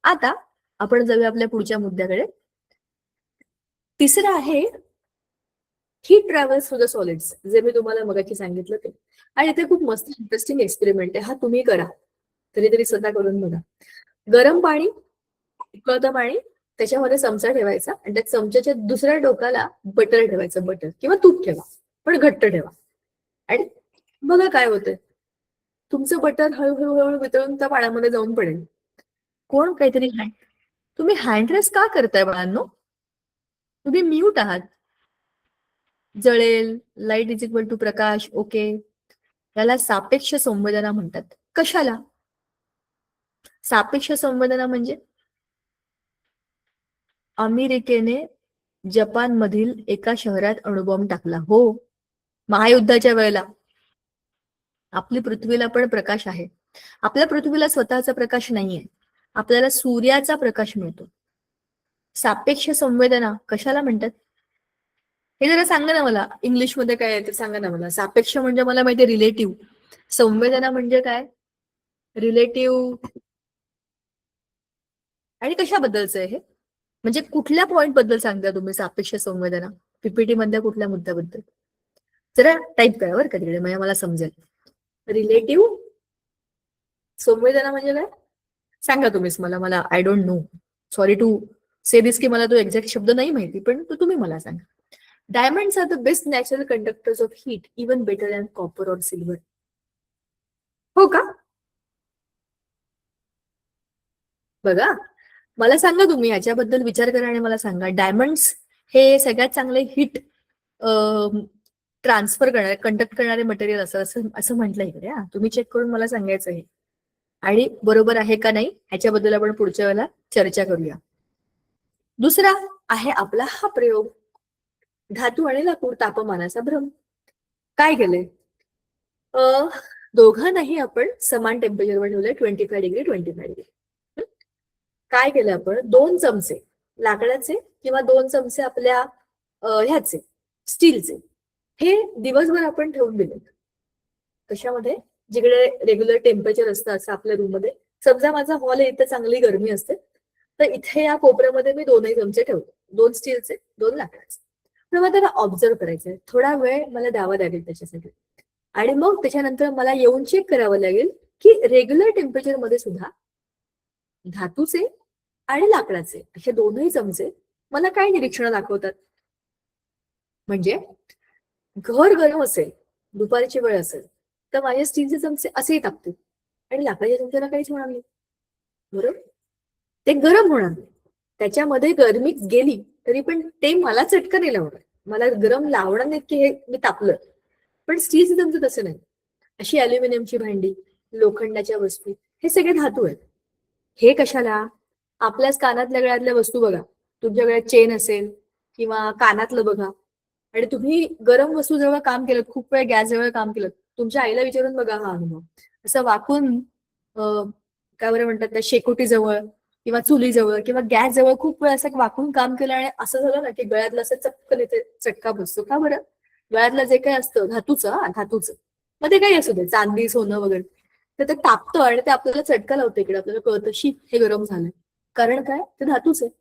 आता आपण जाऊया आपल्या पुढच्या मुद्द्याकडे. तिसरं आहे heat travels through the solids, जे मी तुम्हाला मगाशी सांगितलं ते. आणि इथे खूप मस्त इंटरेस्टिंग एक्सपेरिमेंट आहे, हा तुम्ही करा, तरी स्वतः करून बघा. गरम पाणी, उकळतं पाणी, त्याच्यामध्ये चमचा ठेवायचा आणि त्या चमच्याच्या दुसऱ्या टोकाला बटर ठेवायचं, बटर किंवा तूप ठेवा, पण घट्ट ठेवा. आणि बघा काय होतंय, तुमचं बटर हळूहळू हळूहळू वितळून त्या पाण्यामध्ये जाऊन पडेल. कोण काहीतरी तुम्ही हँड रेस का करताय बाळांनो? तुम्ही म्यूट आहात. जळेल, लाईट इज इक्वल टू प्रकाश, ओके. याला सापेक्ष संवेदना म्हणतात. कशाला सापेक्ष संवेदना? म्हणजे अमेरिकेने जपान मधील एका शहरात अणुबॉम्ब टाकला, हो, महायुद्धाच्या वेळेला. आपली पृथ्वीला पण प्रकाश आहे. आपल्या पृथ्वीला स्वतःचा प्रकाश नाहीये, आपल्याला सूर्याचा प्रकाश मिळतो. सापेक्ष संवेदना कशाला म्हणतात? हे जरा सांगा ना मला, इंग्लिश मध्ये काय आहे ते सांगा ना मला. सापेक्ष म्हणजे मला माहिती रिलेटिव्ह, संवेदना म्हणजे काय? रिलेटिव्ह. आणि कशाबद्दलचं आहे हे? म्हणजे कुठल्या पॉइंट बद्दल सांगता तुम्ही सापेक्ष संवेदना? पीपीटी मधल्या कुठल्या मुद्द्याबद्दल? जरा टाईप करा बरं का तिकडे, म्हणजे मला समजेल. रिलेटिव्ह संवेदना म्हणजे काय सांगा तुम्हीच मला. मला I don't know, sorry to say this, की मला तो एक्झॅक्ट शब्द नाही माहिती, पण तो तुम्ही मला सांगा. Diamonds are the best natural conductors of heat, even better than copper और सिल्वर. हो का? बघा, मला सांगा तुम्ही, याच्याबद्दल विचार करा आणि मला सांगा. डायमंड्स हे सगळ्यात चांगले हीट ट्रान्सफर करणारे, कंडक्ट करणारे मटेरियल असं असं असं म्हटलं इकडे. हा, तुम्ही चेक करून मला सांगायचं आहे, आणि बरोबर आहे का नाही ह्याच्याबद्दल आपण पुढच्या वेळेला चर्चा करूया. दुसरा आहे आपला हा प्रयोग, धातू आणि लाकूड तापमानाचा भ्रम. काय केलंय? दोघांनाही आपण समान टेम्परेचरवर ठेवलंय, 25 डिग्री 25 डिग्री. काय केलं आपण? 2 चमचे लाकडाचे किंवा 2 चमचे आपल्या ह्याचे स्टीलचे, हे दिवसभर आपण ठेवून दिले. कशामध्ये? जिकडे रेग्युलर टेम्परेचर असतं असं आपल्या रूम मध्ये. समजा माझा हॉल आहे, इथे चांगली गरमी असते, तर इथे या कोपऱ्यामध्ये मी 2 चमचे ठेवतो, 2 स्टीलचे 2 लाकडाचे. तर मला त्याला ऑब्झर्व करायचंय, थोडा वेळ मला द्यावा लागेल त्याच्यासाठी. आणि मग त्याच्यानंतर मला येऊन चेक करावं लागेल की रेग्युलर टेम्परेचर मध्ये सुद्धा धातूचे आणि लाकडाचे असे 2 चमचे मला काय निरीक्षण दाखवतात. म्हणजे घर गरम असेल, दुपारची वेळ असेल, तर माझे स्टीलचे चमचे असेही तापतील आणि लाकडाच्या चमच्याला काहीच होणार नाही. बरोबर? ते गरम होणार नाही, त्याच्यामध्ये गरमी गेली तरी पण ते मला चटका नाही लावणार, मला गरम लावणार नाहीत की हे मी तापलं. पण स्टीलचे चमचे तसं नाही. अशी अल्युमिनियमची भांडी, लोखंडाच्या वस्तू, हे सगळे धातू आहेत. हे कशाला? आपल्याच कानातल्या गळ्यातल्या वस्तू बघा, तुमच्या गळ्यात चेन असेल किंवा कानातलं बघा, आणि तुम्ही गरम वस्तू जवळ काम केलं, खूप वेळ गॅस जवळ काम केलं, तुमच्या आईला विचारून बघा हा अनुभव. असं वाकून काय बरं म्हणतात त्या शेकोटी जवळ किंवा चुली जवळ किंवा गॅस जवळ खूप वेळ असं वाकून काम केलं आणि असं झालं ना की गळ्यातलं असं चटकन इथे चटका बसतो. का बरं? गळ्यातलं जे काही असतं धातूचं मग ते काही असू दे, चांदी सोनं वगैरे, तर ते तापतं आणि ते आपल्याला चटका लावतं. इकडे आपल्याला कळतं शी हे गरम झालंय. कारण काय? ते धातूच आहे,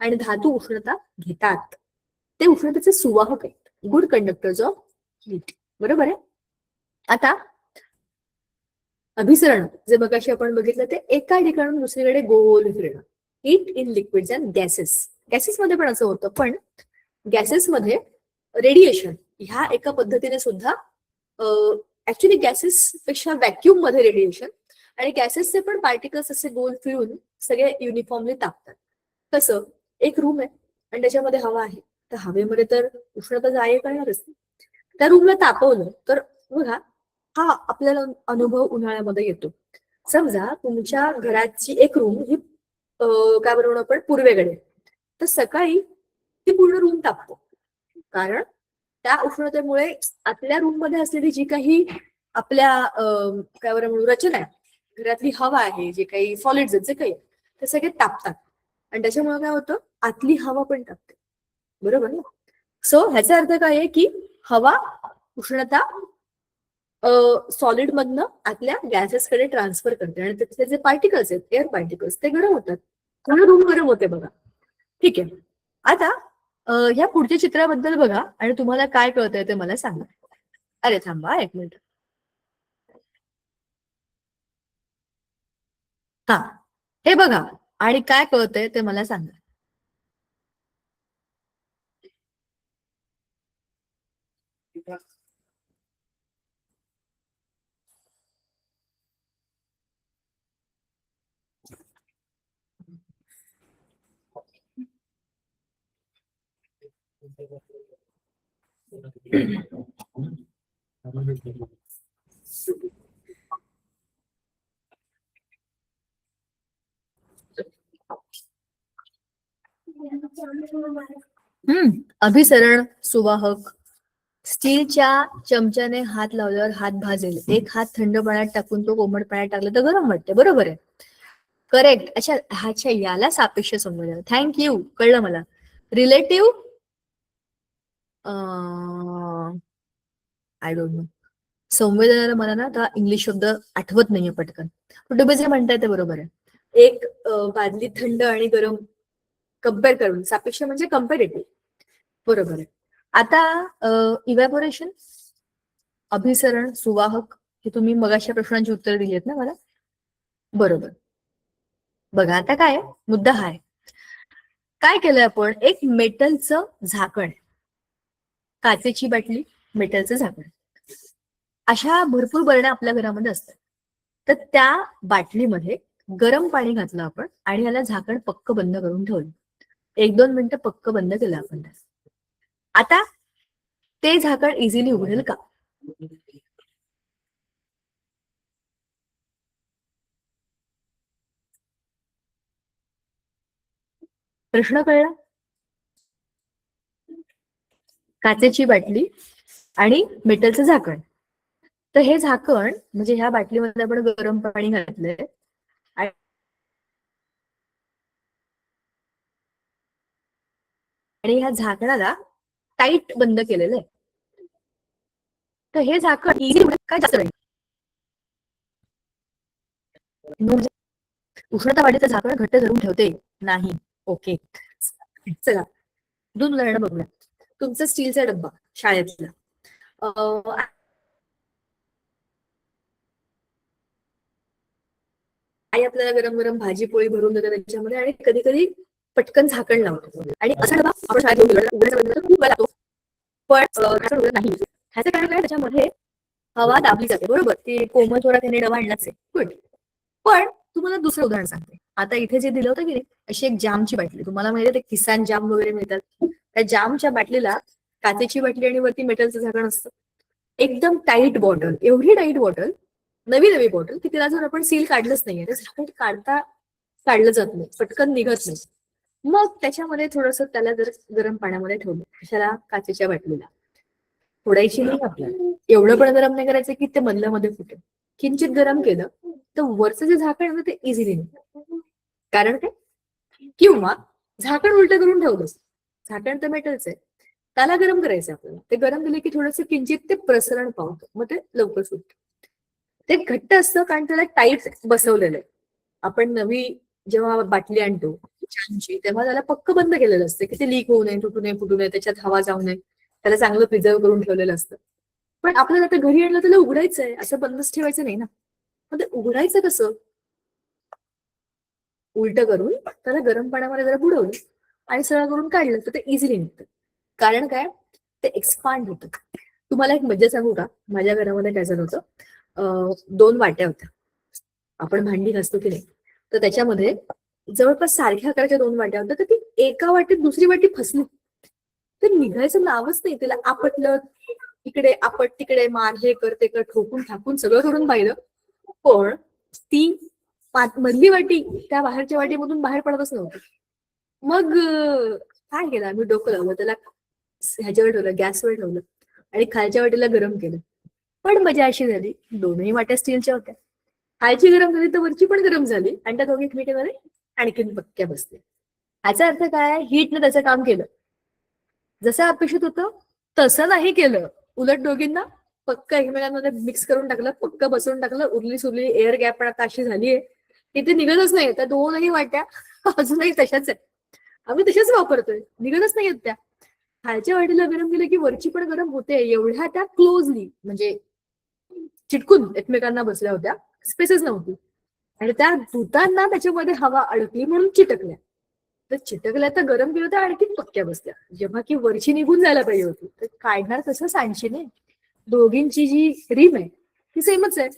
आणि धातू उष्णता घेतात, ते उष्णतेचे सुवाहक आहेत, गुड कंडक्टर्स ऑफ हीट. बरोबर आहे? आता अभिसरण जे मगाशी आपण बघितलं, ते एका ठिकाणून दुसरीकडे गोल फिरणं. Heat in liquids and gases. गॅसेसमध्ये पण असं होतं, पण गॅसेसमध्ये रेडिएशन ह्या एका पद्धतीने सुद्धा ऍक्च्युली गॅसेस पेक्षा व्हॅक्युम मध्ये रेडिएशन, आणि गॅसेसचे पण पार्टिकल्स असे गोल फिरून सगळे युनिफॉर्मली तापतात. कसं? एक रूम आहे आणि त्याच्यामध्ये हवा आहे, तर हवेमध्ये तर उष्णता जाहीर करणारच. त्या रूमला तापवलं तर बघा, हा आपल्याला अनुभव उन्हाळ्यामध्ये येतो. समजा तुमच्या घराची एक रूम ही काय बरोबर आपण पूर्वेकडे, तर सकाळी ती पूर्ण रूम तापतो, कारण त्या उष्णतेमुळे आतल्या रूम मध्ये असलेली जी काही आपल्या काय बरं म्हणू रचना आहे, घरातली हवा आहे, जे काही सॉलिड्स आहेत जे काही, ते सगळे तापतात, आणि त्याच्यामुळे काय होतं, आतली हवा पण तापते. बरोबर ना? सो ह्याचा अर्थ काय आहे की हवा उष्णता सॉलिड मधनं आतल्या गॅसेसकडे ट्रान्सफर करते, आणि त्याचे जे पार्टिकल्स आहेत, एअर पार्टिकल्स, ते गरम होतात, पूर्ण रूम गरम होते. बघा, ठीक आहे. आता ह्या पुढच्या चित्राबद्दल बघा आणि तुम्हाला काय कळतंय ते मला सांगा. अरे थांबा एक मिनिट. हा, हे बघा आणि काय कळतंय ते मला सांगा. अभिसरण सुवाहक. स्टीलच्या चमच्याने हात लावल्यावर हात भाजेल, एक हात थंड पाण्यात टाकून तो कोमट पाण्यात टाकला तर गरम वाटते. बरोबर आहे. करेक्ट. अच्छा याला सापेक्ष संवेदना. थँक्यू, कळलं मला. Relative I don't know. संवेदनाला मला ना आता इंग्लिश शब्द आठवत नाहीये पटकन. पण तुम्ही जे म्हणताय ते बरोबर आहे. एक बादली थंड आणि गरम कम्पेअर करून, सापेक्ष म्हणजे कम्पॅरेटिव्ह. बरोबर आहे. आता इव्हॅपोरेशन, अभिसरण, सुवाहक, हे तुम्ही मगाच्या प्रश्नांची उत्तर दिली आहेत ना मला. बरोबर. बघा आता काय मुद्दा हा आहे. काय केलंय आपण, एक मेटलचं झाकण, काचेची बाटली, मेटलचं झाकण, अशा भरपूर बरण्या आपल्या घरामध्ये असतात. तर त्या बाटलीमध्ये गरम पाणी घातलं आपण आणि याला झाकण पक्क बंद करून ठेवलं. 1-2 मिनिटं पक्क बंद केलं आपण. आता ते झाकण इझिली उघडेल का? प्रश्न कळला? काचेची बाटली आणि मेटलचं झाकण. तर हे झाकण म्हणजे ह्या बाटलीमध्ये आपण गरम पाणी घातलंय आणि ह्या झाकणाला टाईट बंद केलेलं आहे. तर हे झाकण इझी काय जास्त राहील? म्हणजे उष्णता वाढीचं झाकण घट्ट धरून ठेवते नाही. ओके, चला 2 उदाहरणं बघूया. तुमचा स्टीलचा डब्बा शाळेतला, आई आपल्याला गरम गरम भाजी पोळी भरून देतात त्याच्यामध्ये आणि कधी कधी पटकन झाकण लावतो आणि असा डबा आपण शाळेत घेऊन गेलो उघडायचा खूप वेळ लागतो. पण झाकण उघडत नाही. ह्याचं कारण काय, त्याच्यामध्ये हवा दाबली जाते. बरोबर, ती कोमल थोडा त्याने डबा आणलाच आहे. गुड. पण तुम्हाला दुसरं उदाहरण सांगते. आता इथे जे दिलं होतं की नाही, अशी एक जामची बाटली, तुम्हाला माहिती आहे ते किसान जाम वगैरे मिळतात. त्या जामच्या बाटलीला काचेची बाटली आणि वरती मेटलचं झाकण असतं. एकदम टाईट बॉटल, एवढी टाईट बॉटल, नवी नवी बॉटल, की तिला जर आपण सील काढलंच नाहीये, ते झाकण काढलं जात नाही, पटकन निघत नाही. मग त्याच्यामध्ये थोडस त्याला जर गरम पाण्यामध्ये ठेवलं, कशाला, काचेच्या बाटलीला, फोडायची नाही आपल्याला. एवढं पण गरम नाही करायचं की ते मधल्या मध्ये फुटेल. किंचित गरम केलं तर वरचं जे झाकण आहे ना ते इझिली निघतं. कारण काय, किंवा झाकण उलट करून ठेवलं, झाकण तर मेटलचं आहे, त्याला गरम करायचं आपल्याला. ते गरम दिले की थोडस किंचित ते प्रसरण पावतं, मग ते लवकर सुटतं. ते घट्ट असतं कारण त्याला टाईट बसवलेलं आहे. आपण नवी जेव्हा बाटली आणतो छानशी, तेव्हा त्याला पक्क बंद केलेलं असतं की ते लीक होऊ नये, तुटू नये, फुटू नये, त्याच्यात हवा जाऊ नये, त्याला चांगलं प्रिझर्व करून ठेवलेलं असतं. पण आपल्याला आता घरी आणलं त्याला उघडायचंय, असं बंदच ठेवायचं नाही ना. मग ते उघडायचं कसं, उलट करून त्याला गरम पाण्यामध्ये जरा बुडवलं आणि सरळ करून काढलं तर ते इझिली निघतं. कारण काय, ते एक्सपांड होतं. तुम्हाला एक मज्जा सांगू का, माझ्या घरामध्ये काय झालं होतं, 2 वाट्या होत्या. आपण भांडी घासतो की नाही, तर त्याच्यामध्ये जवळपास सारख्या आकाराच्या 2 वाट्या होत्या. तर ती एका वाटीत दुसरी वाटी फसली, ते निघायचं नावच नाही. तिला आपटलं, इकडे आपट, तिकडे मार, हे कर ते कर, ठोकून ठाकून सगळं करून पाहिलं, पण ती मधली वाटी त्या बाहेरच्या वाटीमधून बाहेर पडतच नव्हती. मग काय केलं आम्ही, डोकं लावलं त्याला, ह्याच्यावर ठेवलं, गॅसवर ठेवलं आणि खालच्या वाटीला गरम केलं. पण मजा अशी झाली, दोन्ही वाट्या स्टीलच्या होत्या. खालची गरम झाली तर वरची पण गरम झाली आणि त्या दोघी एकमेकांमध्ये आणखीन पक्क्या बसल्या. याचा अर्थ काय, हिटनं त्याचं काम केलं. जसं अपेक्षित होतं तसं नाही केलं, उलट दोघींना पक्क एकमेकांमध्ये मिक्स करून टाकलं, पक्क बसवून टाकलं. उरली सुरली एअर गॅप पण आता अशी झालीये की ते निघतच नाही. त्या 2ही वाट्या अजूनही तशाच आहेत, आम्ही तशाच वापरतोय, निघतच नाहीयेत त्या. खालच्या वाटीला गरम केलं की वरची पण गरम होते. एवढ्या त्या क्लोजली म्हणजे चिटकून एकमेकांना बसल्या होत्या, स्पेसच नव्हती. आणि त्या धुताना त्याच्यामध्ये हवा अडकली म्हणून चिटकल्या. तर चिटकल्या तर गरम केलं तर आणखी पक्क्या बसल्या, जेव्हा की वरची निघून जायला पाहिजे होती. तर काढणार कसं सांडशीने, दोघींची जी रिम आहे ती सेमच आहे.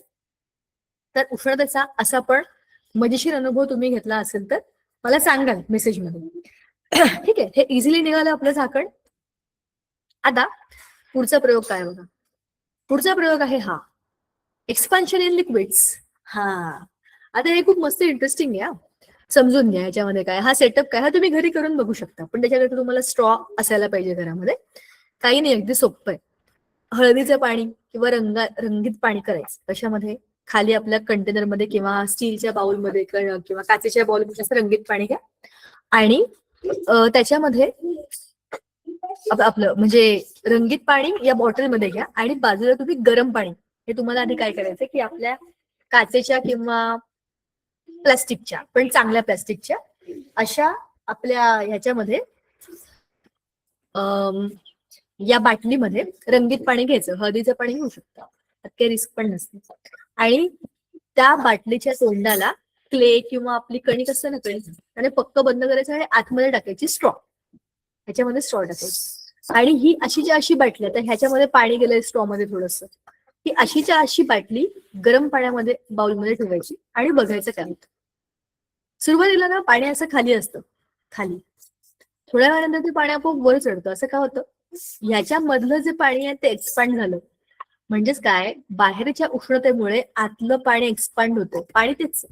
तर उष्णतेचा असा पण मजेशीर अनुभव तुम्ही घेतला असेल तर मला सांगाल मेसेजमध्ये. ठीक आहे, हे इझिली निघालं आपलं झाकण. आता पुढचा प्रयोग काय बघा. पुढचा प्रयोग आहे हा, एक्सपान्शन इन लिक्विड्स. हा, आता हे खूप मस्त इंटरेस्टिंग आहे. समजून घ्या याच्यामध्ये काय, हा सेटअप काय, हा तुम्ही घरी करून बघू शकता. पण त्याच्याकडे तुम्हाला स्ट्रॉ असायला पाहिजे घरामध्ये. काही नाही, अगदी सोपं आहे. हळदीचं पाणी किंवा रंगीत पाणी करायचं. कशामध्ये, खाली आपल्या कंटेनरमध्ये किंवा स्टीलच्या बाउलमध्ये किंवा काचेच्या बाउलमध्ये असं रंगीत पाणी घ्या आणि त्याच्यामध्ये आपलं म्हणजे रंगीत पाणी या बॉटलमध्ये घ्या आणि बाजूला तुम्ही गरम पाणी, हे तुम्हाला आधी काय करायचं की आपल्या काचेच्या किंवा प्लास्टिकच्या, पण चांगल्या प्लास्टिकच्या अशा आपल्या ह्याच्यामध्ये या बाटलीमध्ये रंगीत पाणी घ्यायचं. हळदीचं पाणी घेऊ शकता, काही रिस्क पण नसते. आणि त्या बाटलीच्या तोंडाला क्ले किंवा आपली कणिक असते ना, कणिक, आणि पक्क बंद करायचं आणि आतमध्ये टाकायची स्ट्रॉ, ह्याच्यामध्ये स्ट्रॉ टाकायची. आणि ही अशीच्या अशी बाटली, आता ह्याच्यामध्ये पाणी गेलंय स्ट्रॉ मध्ये थोडस, ही अशीच्या अशी बाटली गरम पाण्यामध्ये बाउलमध्ये ठेवायची आणि बघायचं काय होतं. सुरुवातीला ना पाणी असं खाली असतं, खाली. थोड्या वेळानंतर ते पाणी आपोआप वर चढतं. असं का होतं? ह्याच्या मधलं जे पाणी आहे ते एक्सपांड झालं. म्हणजेच काय, बाहेरच्या उष्णतेमुळे आतलं पाणी एक्सपांड होतं. पाणी तेच,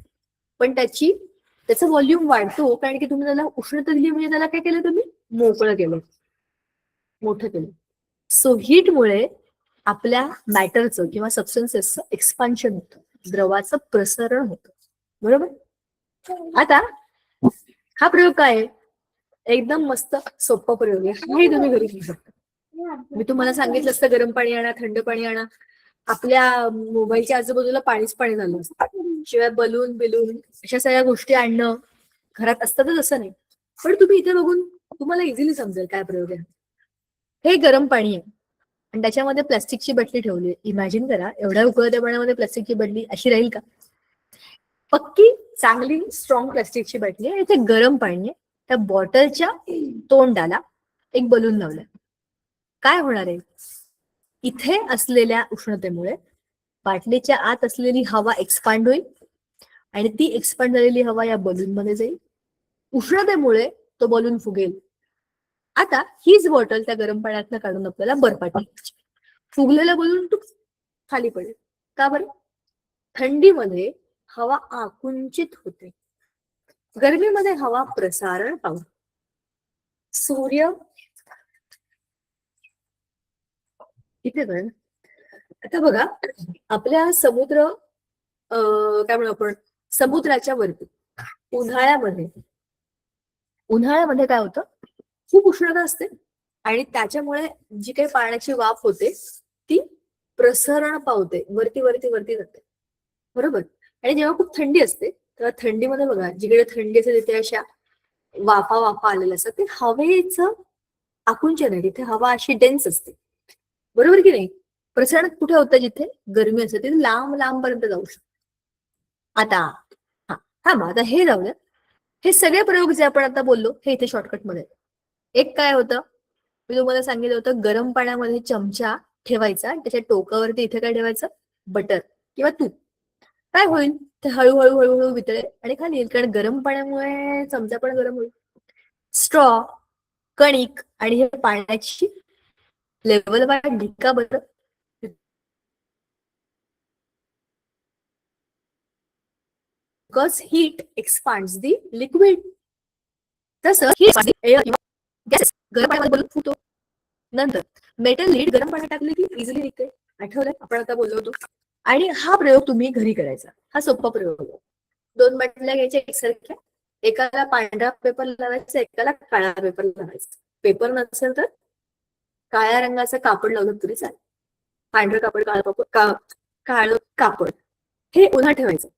पण त्याचं व्हॉल्यूम वाढतो, कारण की तुम्ही त्याला उष्णता दिली, म्हणजे त्याला काय केलं, तुम्ही मोकळं केलं, मोठं केलं. सो हीटमुळे आपल्या मॅटरचं किंवा सबस्टन्सेसचं एक्सपान्शन होतं, द्रवाचं प्रसरण होतं. बरोबर. आता हा प्रयोग काय आहे? एकदम मस्त सोपा प्रयोग आहे, हे तुम्ही घरी करू शकता. मी तुम्हाला सांगितलं असतं गरम पाणी आणा, थंड पाणी आणा, आपल्या मोबाईलच्या आजूबाजूला पाणीच पाणी झालं असतं. शिवाय बलून बिलून अशा सगळ्या गोष्टी आणणं घरात असतातच असं नाही. पण तुम्ही इथे बघून तुम्हाला इझिली समजेल काय प्रयोग आहे. हे गरम पाणी आहे आणि त्याच्यामध्ये प्लास्टिकची बाटली ठेवली आहे. इमॅजिन करा, एवढ्या उकळत्या पाण्यामध्ये प्लास्टिकची बाटली अशी राहील का? पक्की चांगली स्ट्रॉंग प्लास्टिकची बाटली आहे. इथे गरम पाणी आहे. त्या बॉटलच्या तोंडाला एक बलून लावलंय. काय होणार आहे? इथे असलेल्या उष्णतेमुळे बाटलीच्या आत असलेली हवा एक्सपांड होईल आणि ती एक्सपांड झालेली हवा या बलून मध्ये जाईल. उष्णतेमुळे तो बलून फुगेल. आता हीच बॉटल त्या गरम पाण्यातनं काढून आपल्याला बर्फात टाकायची. फुगलेला बलून खाली पडेल. का बरं? थंडीमध्ये हवा आकुंचित होते, गरमीमध्ये हवा प्रसारण पावते. सूर्य इथे कळ. आता बघा, आपल्या समुद्र काय म्हणू आपण, समुद्राच्या वरती उन्हाळ्यामध्ये काय होतं, खूप उष्णता असते आणि त्याच्यामुळे जी काही पाण्याची वाफ होते ती प्रसरण पावते, वरती वरती वरती जाते. बरोबर. आणि जेव्हा खूप थंडी असते तेव्हा थंडीमध्ये बघा, जिकडे थंडी असते तिथे अशा वाफा वाफा आलेल्या असतात. ते हवेचं आकुंचन आहे, तिथे हवा अशी डेन्स असते. बरोबर की नाही? प्रसरण कुठे होतं? जिथे गरमी असते तिथे लांब लांबपर्यंत जाऊ शकतो. आता आता हे जाऊ द्या. हे सगळे प्रयोग जे आपण आता बोललो हे इथे शॉर्टकटमध्ये. एक काय होतं, मी तुम्हाला सांगितलं होतं, गरम पाण्यामध्ये चमचा ठेवायचा, त्याच्या टोकावरती इथे काय ठेवायचं, बटर किंवा तूप. काय होईल, ते हळूहळू हळूहळू वितळेल आणि खाली येईल, कारण गरम पाण्यामुळे चमचा पण गरम होईल. स्ट्रॉ, कणिक आणि हे पाण्याची लेवल वाढली का बरं? Because heat expands the liquid. तसं गॅसेस गरम पाण्यामध्ये बोलून फुटतो. नंतर मेटल लीड गरम पाण्यात टाकले की इझिली निघते. आठवलंय आपण आता बोललो होतो. आणि हा प्रयोग तुम्ही घरी करायचा. हा सोपा प्रयोग आहे. 2 बाटल्या घ्यायच्या एकसारख्या, एकाला पांढरा पेपर लावायचा, एकाला काळा पेपर लावायचा. पेपर नसेल तर काळ्या रंगाचं कापड लावलं तरी चालेल. पांढरं कापड, काळं कापड हे उन्हात ठेवायचं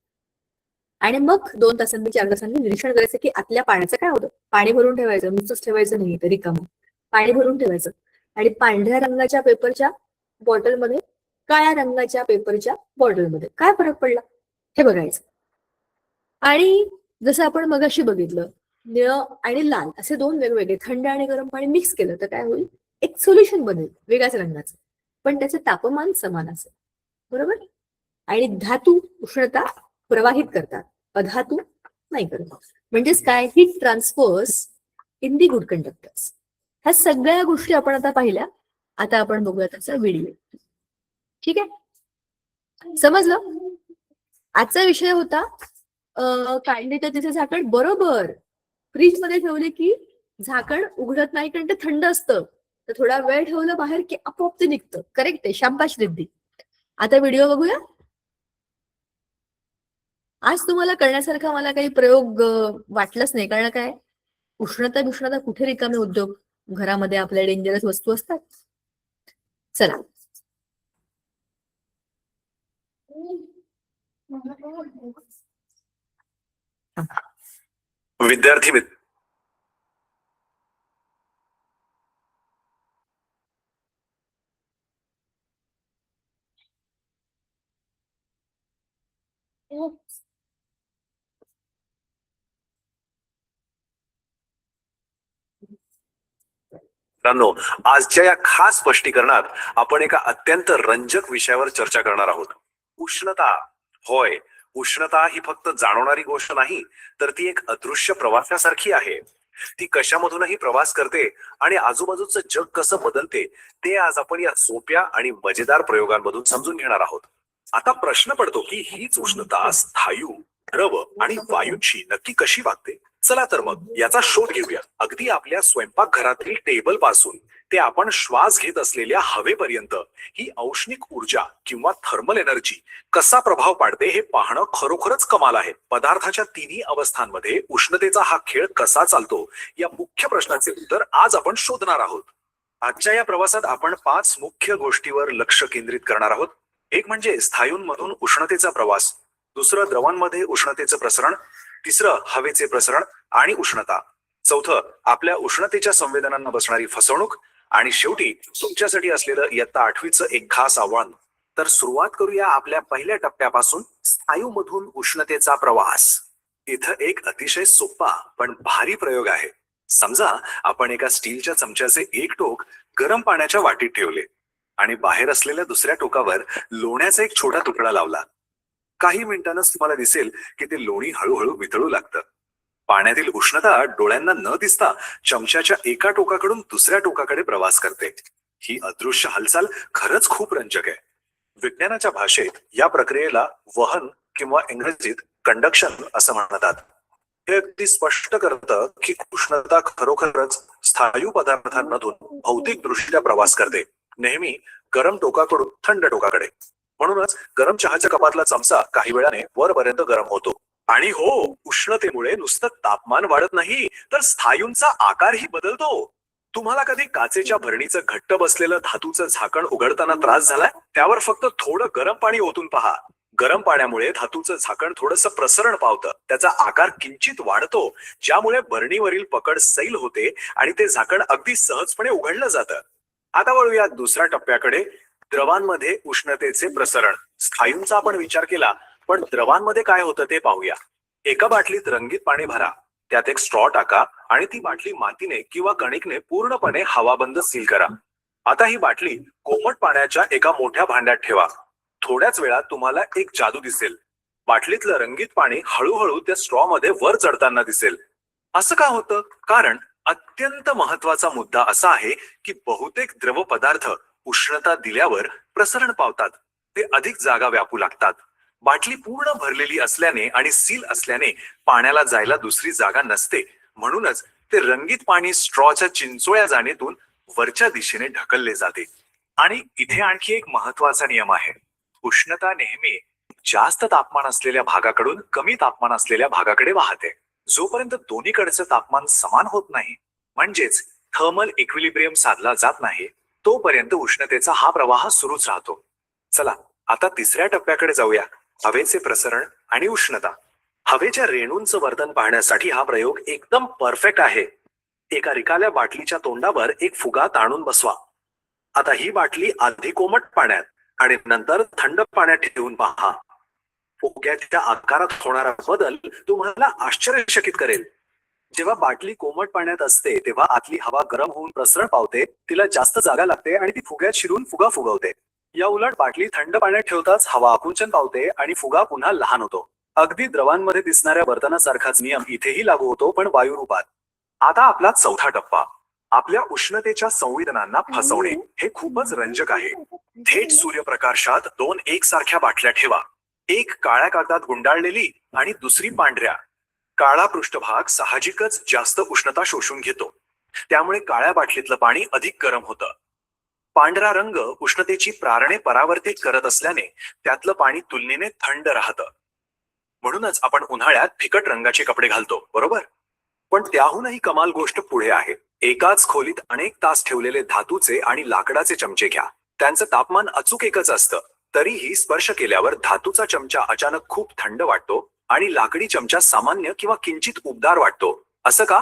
आणि मग 2 तासांनी 4 तासांनी निरीक्षण करायचं की आतल्या पाण्याचं काय होतं. पाणी भरून ठेवायचं, नुसतंच ठेवायचं नाही, तरी कमी पाणी भरून ठेवायचं आणि पांढऱ्या रंगाच्या पेपरच्या बॉटलमध्ये, काळ्या रंगाच्या पेपरच्या बॉटलमध्ये काय फरक पडला हे बघायचं. आणि जसं आपण मगाशी बघितलं, निळं आणि लाल असे 2 वेगवेगळे थंड आणि गरम पाणी मिक्स केलं तर काय होईल, एक सोल्युशन बनेल वेगळ्याच रंगाचं, पण त्याचं तापमान समान असेल. बरोबर. आणि धातू उष्णता प्रवाहित करतात, अधातू नाही करत. म्हणजेच काय, heat transfers in the good conductors. ह्या सगळ्या गोष्टी आपण आता पाहिल्या. आता आपण बघूया त्याचा व्हिडिओ. ठीक आहे, समजलं? आजचा विषय होता काढली तर तिचे झाकण बरोबर फ्रीज मध्ये ठेवले की झाकण उघडत नाही, कारण ते थंड असतं. तर थोडा वेळ ठेवलं बाहेर की आपोआप ते निघतं. करेक्ट आहे, शाबाश रिद्धी. आता व्हिडिओ बघूया. आज तुम्हाला करण्यासारखा मला काही प्रयोग वाटलंच नाही, कारण काय, उष्णता उष्णता कुठे रिकामे उद्योग घरामध्ये आपल्या डेंजरस वस्तू असतात. चला. विद्यार्थी मित्र मित्रांनो, आजच्या या खास स्पष्टीकरणात आपण एका अत्यंत रंजक विषयावर चर्चा करणार आहोत. उष्णता. होय, उष्णता ही फक्त जाणवणारी गोष्ट नाही, तर ती एक अदृश्य प्रवासासारखी आहे. ती कशामधूनही प्रवास करते आणि आजूबाजूचं जग कसं बदलते ते आज आपण या सोप्या आणि मजेदार प्रयोगांमधून समजून घेणार आहोत. आता प्रश्न पडतो की हीच उष्णता स्थायू, द्रव आणि वायूंची नक्की कशी वागते. चला तर मग याचा शोध घेऊया. अगदी आपल्या स्वयंपाकघरातील टेबल पासून ते आपण श्वास घेत असलेल्या हवेपर्यंत ही औष्णिक ऊर्जा किंवा थर्मल एनर्जी कसा प्रभाव पाडते हे पाहणं खरोखरच कमाल आहे. पदार्थाच्या तिन्ही अवस्थांमध्ये उष्णतेचा हा खेळ कसा चालतो या मुख्य प्रश्नाचे उत्तर आज आपण शोधणार आहोत. आजच्या या प्रवासात आपण 5 मुख्य गोष्टीवर लक्ष केंद्रित करणार आहोत. एक म्हणजे स्थायूंमधून उष्णतेचा प्रवास, दुसरं द्रवांमध्ये उष्णतेचं प्रसरण, तिसरं हवेचे प्रसरण आणि उष्णता, चौथं आपल्या उष्णतेच्या संवेदनांना बसणारी फसवणूक आणि शेवटी तुमच्यासाठी असलेलं इयत्ता 8वीचं एक खास आव्हान. तर सुरुवात करूया आपल्या पहिल्या टप्प्यापासून, स्थायूमधून उष्णतेचा प्रवास. इथं एक अतिशय सोपा पण भारी प्रयोग आहे. समजा आपण एका स्टीलच्या चमच्याचे एक टोक गरम पाण्याच्या वाटीत ठेवले आणि बाहेर असलेल्या दुसऱ्या टोकावर लोण्याचा एक छोटा तुकडा लावला. काही मिनिटांनाच तुम्हाला दिसेल की ते लोणी हळूहळू वितळू लागतं. पाण्यातील उष्णता डोळ्यांना न दिसता चमच्याच्या एका टोकाकडून दुसऱ्या टोकाकडे प्रवास करते. ही अदृश्य हालचाल खरंच खूप रंजक आहे. विज्ञानाच्या भाषेत या प्रक्रियेला वहन किंवा इंग्रजीत कंडक्शन असं म्हणतात. हे अगदी स्पष्ट करतं की उष्णता खरोखरच स्थायू पदार्थांमधून भौतिक दृष्ट्या प्रवास करते, नेहमी गरम टोकाकडून थंड टोकाकडे. म्हणूनच गरम चहाच्या कपातला चमचा काही वेळाने वरपर्यंत गरम होतो. आणि हो, उष्णतेमुळे नुसतं तापमान वाढत नाही, तर स्थायूंचा आकारही बदलतो. तुम्हाला कधी काचेच्या भरणीचं घट्ट बसलेलं धातूचं झाकण उघडताना त्रास झालाय? त्यावर फक्त थोडं गरम पाणी ओतून पहा. गरम पाण्यामुळे धातूचं झाकण थोडंसं प्रसरण पावतं, त्याचा आकार किंचित वाढतो, ज्यामुळे बरणीवरील पकड सैल होते आणि ते झाकण अगदी सहजपणे उघडलं जातं. आता वळूया दुसऱ्या टप्प्याकडे, द्रवांमध्ये उष्णतेचे प्रसरण. स्थायूंचा आपण विचार केला, पण द्रवांमध्ये काय होतं ते पाहूया. एका बाटलीत रंगीत पाणी भरा, त्यात एक स्ट्रॉ टाका आणि ती बाटली मातीने किंवा कणिकने पूर्णपणे हवाबंद सील करा. आता ही बाटली कोमट पाण्याच्या एका मोठ्या भांड्यात ठेवा. थोड्याच वेळात तुम्हाला एक जादू दिसेल. बाटलीतलं रंगीत पाणी हळूहळू त्या स्ट्रॉ मध्ये वर चढताना दिसेल. असं का होतं? कारण अत्यंत महत्वाचा मुद्दा असा आहे की बहुतेक द्रव पदार्थ उष्णता दिल्यावर प्रसरण पावतात, ते अधिक जागा व्यापू लागतात. बाटली पूर्ण भरलेली असल्याने आणि सील असल्याने पाण्याला जायला दुसरी जागा नसते. म्हणूनच ते रंगीत पाणी स्ट्रॉच्या चिंचोळ्या जाणीतून वरच्या दिशेने ढकलले जाते. आणि इथे आणखी एक महत्वाचा नियम आहे. उष्णता नेहमी जास्त तापमान असलेल्या भागाकडून कमी तापमान असलेल्या भागाकडे वाहते. जोपर्यंत दोन्हीकडचं तापमान समान होत नाही, म्हणजेच थर्मल इक्विलिब्रियम साधला जात नाही, तोपर्यंत उष्णतेचा हा प्रवाह सुरूच राहतो. चला आता तिसऱ्या टप्प्याकडे जाऊया, हवेचे प्रसरण आणि उष्णता. हवेच्या रेणूंचं वर्तन पाहण्यासाठी हा प्रयोग एकदम परफेक्ट आहे. एका रिकाम्या बाटलीच्या तोंडावर एक फुगा ताणून बसवा. आता ही बाटली आधी कोमट पाण्यात आणि नंतर थंड पाण्यात ठेवून पहा. फुग्याच्या आकारात होणारा बदल तुम्हाला आश्चर्यचकित करेल. जेव्हा बाटली कोमट पाण्यात असते तेव्हा आतली हवा गरम होऊन प्रसरण पावते, तिला जास्त जागा लागते आणि ती फुग्यात शिरून फुगा फुगवते. या उलट बाटली थंड पाण्यात ठेवताच हवा आकुंचन पावते आणि फुगा पुन्हा लहान होतो. अगदी द्रवांमध्ये दिसणाऱ्या वर्तनासारखाच नियम इथेही लागू होतो, पण वायुरूपात. आता आपला चौथा टप्पा, आपल्या उष्णतेच्या संवेदनांना फसवणे. हे खूपच रंजक आहे. थेट सूर्यप्रकाशात 2 एकसारख्या बाटल्या ठेवा. एक काळ्या कागदात गुंडाळलेली आणि दुसरी पांढऱ्या. काळा पृष्ठभाग साहजिकच जास्त उष्णता शोषून घेतो, त्यामुळे काळ्या बाटलीतलं पाणी अधिक गरम होतं. पांढरा रंग उष्णतेची प्रारणे परावर्तित करत असल्याने त्यातलं पाणी तुलनेने थंड राहतं. म्हणूनच आपण उन्हाळ्यात फिकट रंगाचे कपडे घालतो, बरोबर? पण त्याहूनही कमाल गोष्ट पुढे आहे. एकाच खोलीत अनेक तास ठेवलेले धातूचे आणि लाकडाचे चमचे घ्या. त्यांचं तापमान अचूक एकच असतं. तरीही स्पर्श केल्यावर धातूचा चमचा अचानक खूप थंड वाटतो आणि लाकडी चमचा सामान्य किंवा किंचित उबदार वाटतो. असं का?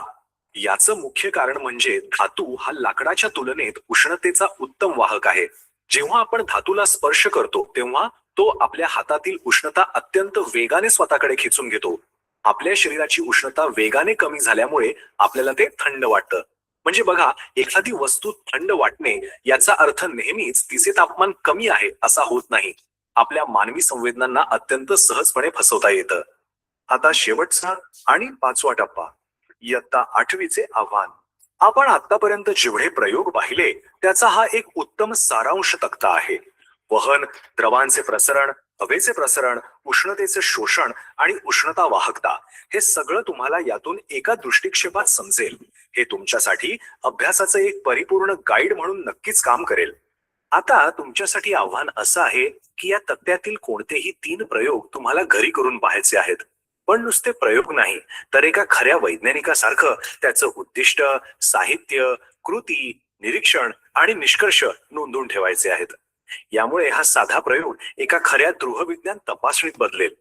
याचं मुख्य कारण म्हणजे धातू हा लाकडाच्या तुलनेत उष्णतेचा उत्तम वाहक आहे. जेव्हा आपण धातूला स्पर्श करतो तेव्हा तो आपल्या हातातील उष्णता अत्यंत वेगाने स्वतःकडे खेचून घेतो. आपल्या शरीराची उष्णता वेगाने कमी झाल्यामुळे आपल्याला ते थंड वाटतं. म्हणजे बघा, एखादी वस्तू थंड वाटणे याचा अर्थ नेहमीच तिचे तापमान कमी आहे असा होत नाही. आपल्या मानवी संवेदनांना अत्यंत सहजपणे फसवता येतं. आता शेवटचा आणि 5वा टप्पा, इयत्ता 8वीचे आव्हान. आपण आतापर्यंत जेवढे प्रयोग पाहिले त्याचा हा एक उत्तम सारांश तक्ता आहे. वहन, द्रवांचे प्रसरण, हवेचे प्रसरण, उष्णतेचे शोषण आणि उष्णता वाहकता हे सगळं तुम्हाला यातून एका दृष्टिक्षेपात समजेल. हे तुमच्यासाठी अभ्यासाचं एक परिपूर्ण गाईड म्हणून नक्कीच काम करेल. आता तुमच्यासाठी आव्हान असं आहे की या तक्त्यातील कोणतेही 3 प्रयोग तुम्हाला घरी करून पाहायचे आहेत. पण नुसते प्रयोग नाही, तर एका खऱ्या वैज्ञानिकासारखं त्याचं उद्दिष्ट, साहित्य, कृती, निरीक्षण आणि निष्कर्ष नोंदवून ठेवायचे आहेत. यामुळे हा साधा प्रयोग एका खऱ्या गृहविज्ञान तपासणीत बदलेल.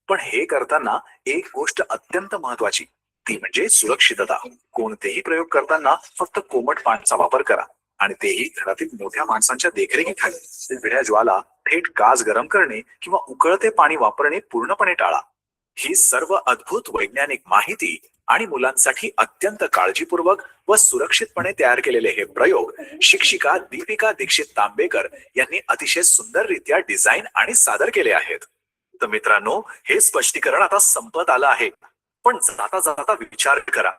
पण हे करताना एक गोष्ट अत्यंत महत्वाची, ती म्हणजे सुरक्षितता. कोणतेही प्रयोग करताना फक्त कोमट पाण्याचा वापर करा आणि तेही घरातील मोठ्या माणसांच्या देखरेखीखाली. विड्या ज्वाला, थेट गाज गरम करणे किंवा उकळते पाणी वापरणे पूर्णपणे टाळा. ही सर्व अद्भुत वैज्ञानिक माहिती आणि मुलांसाठी अत्यंत काळजीपूर्वक व सुरक्षितपणे तयार केलेले हे प्रयोग शिक्षिका दीपिका दीक्षित तांबेकर यांनी अतिशय सुंदररित्या डिझाईन आणि सादर केले आहेत. तर मित्रांनो, हे स्पष्टीकरण आता संपत आलं आहे. पण जाता जाता विचार करा,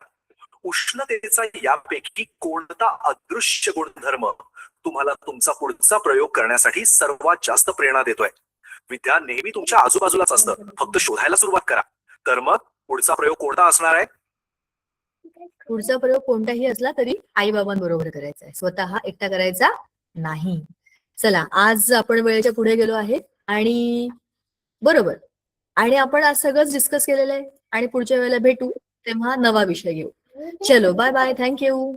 उष्णतेचा यापैकी कोणता अदृश्य गुणधर्म तुम्हाला तुमचा पुढचा प्रयोग करण्यासाठी सर्वात जास्त प्रेरणा देतोय? विज्ञान नेहमी तुमच्या आजूबाजूलाच असतं, फक्त शोधायला सुरुवात करा. तर मग पुढचा प्रयोग कोणता असणार आहे? पुढचा प्रयोग कोणताही असला तरी आई बाबांबरोबर करायचा आहे, स्वतः एकटा करायचा नाही. चला, आज आपण वेळेच्या पुढे गेलो आहे आणि बरोबर, आणि आपण आज सगळंच डिस्कस केलेलं आहे आणि पुढच्या वेळेला भेटू तेव्हा नवा विषय घेऊ. चलो, बाय बाय, थँक्यू.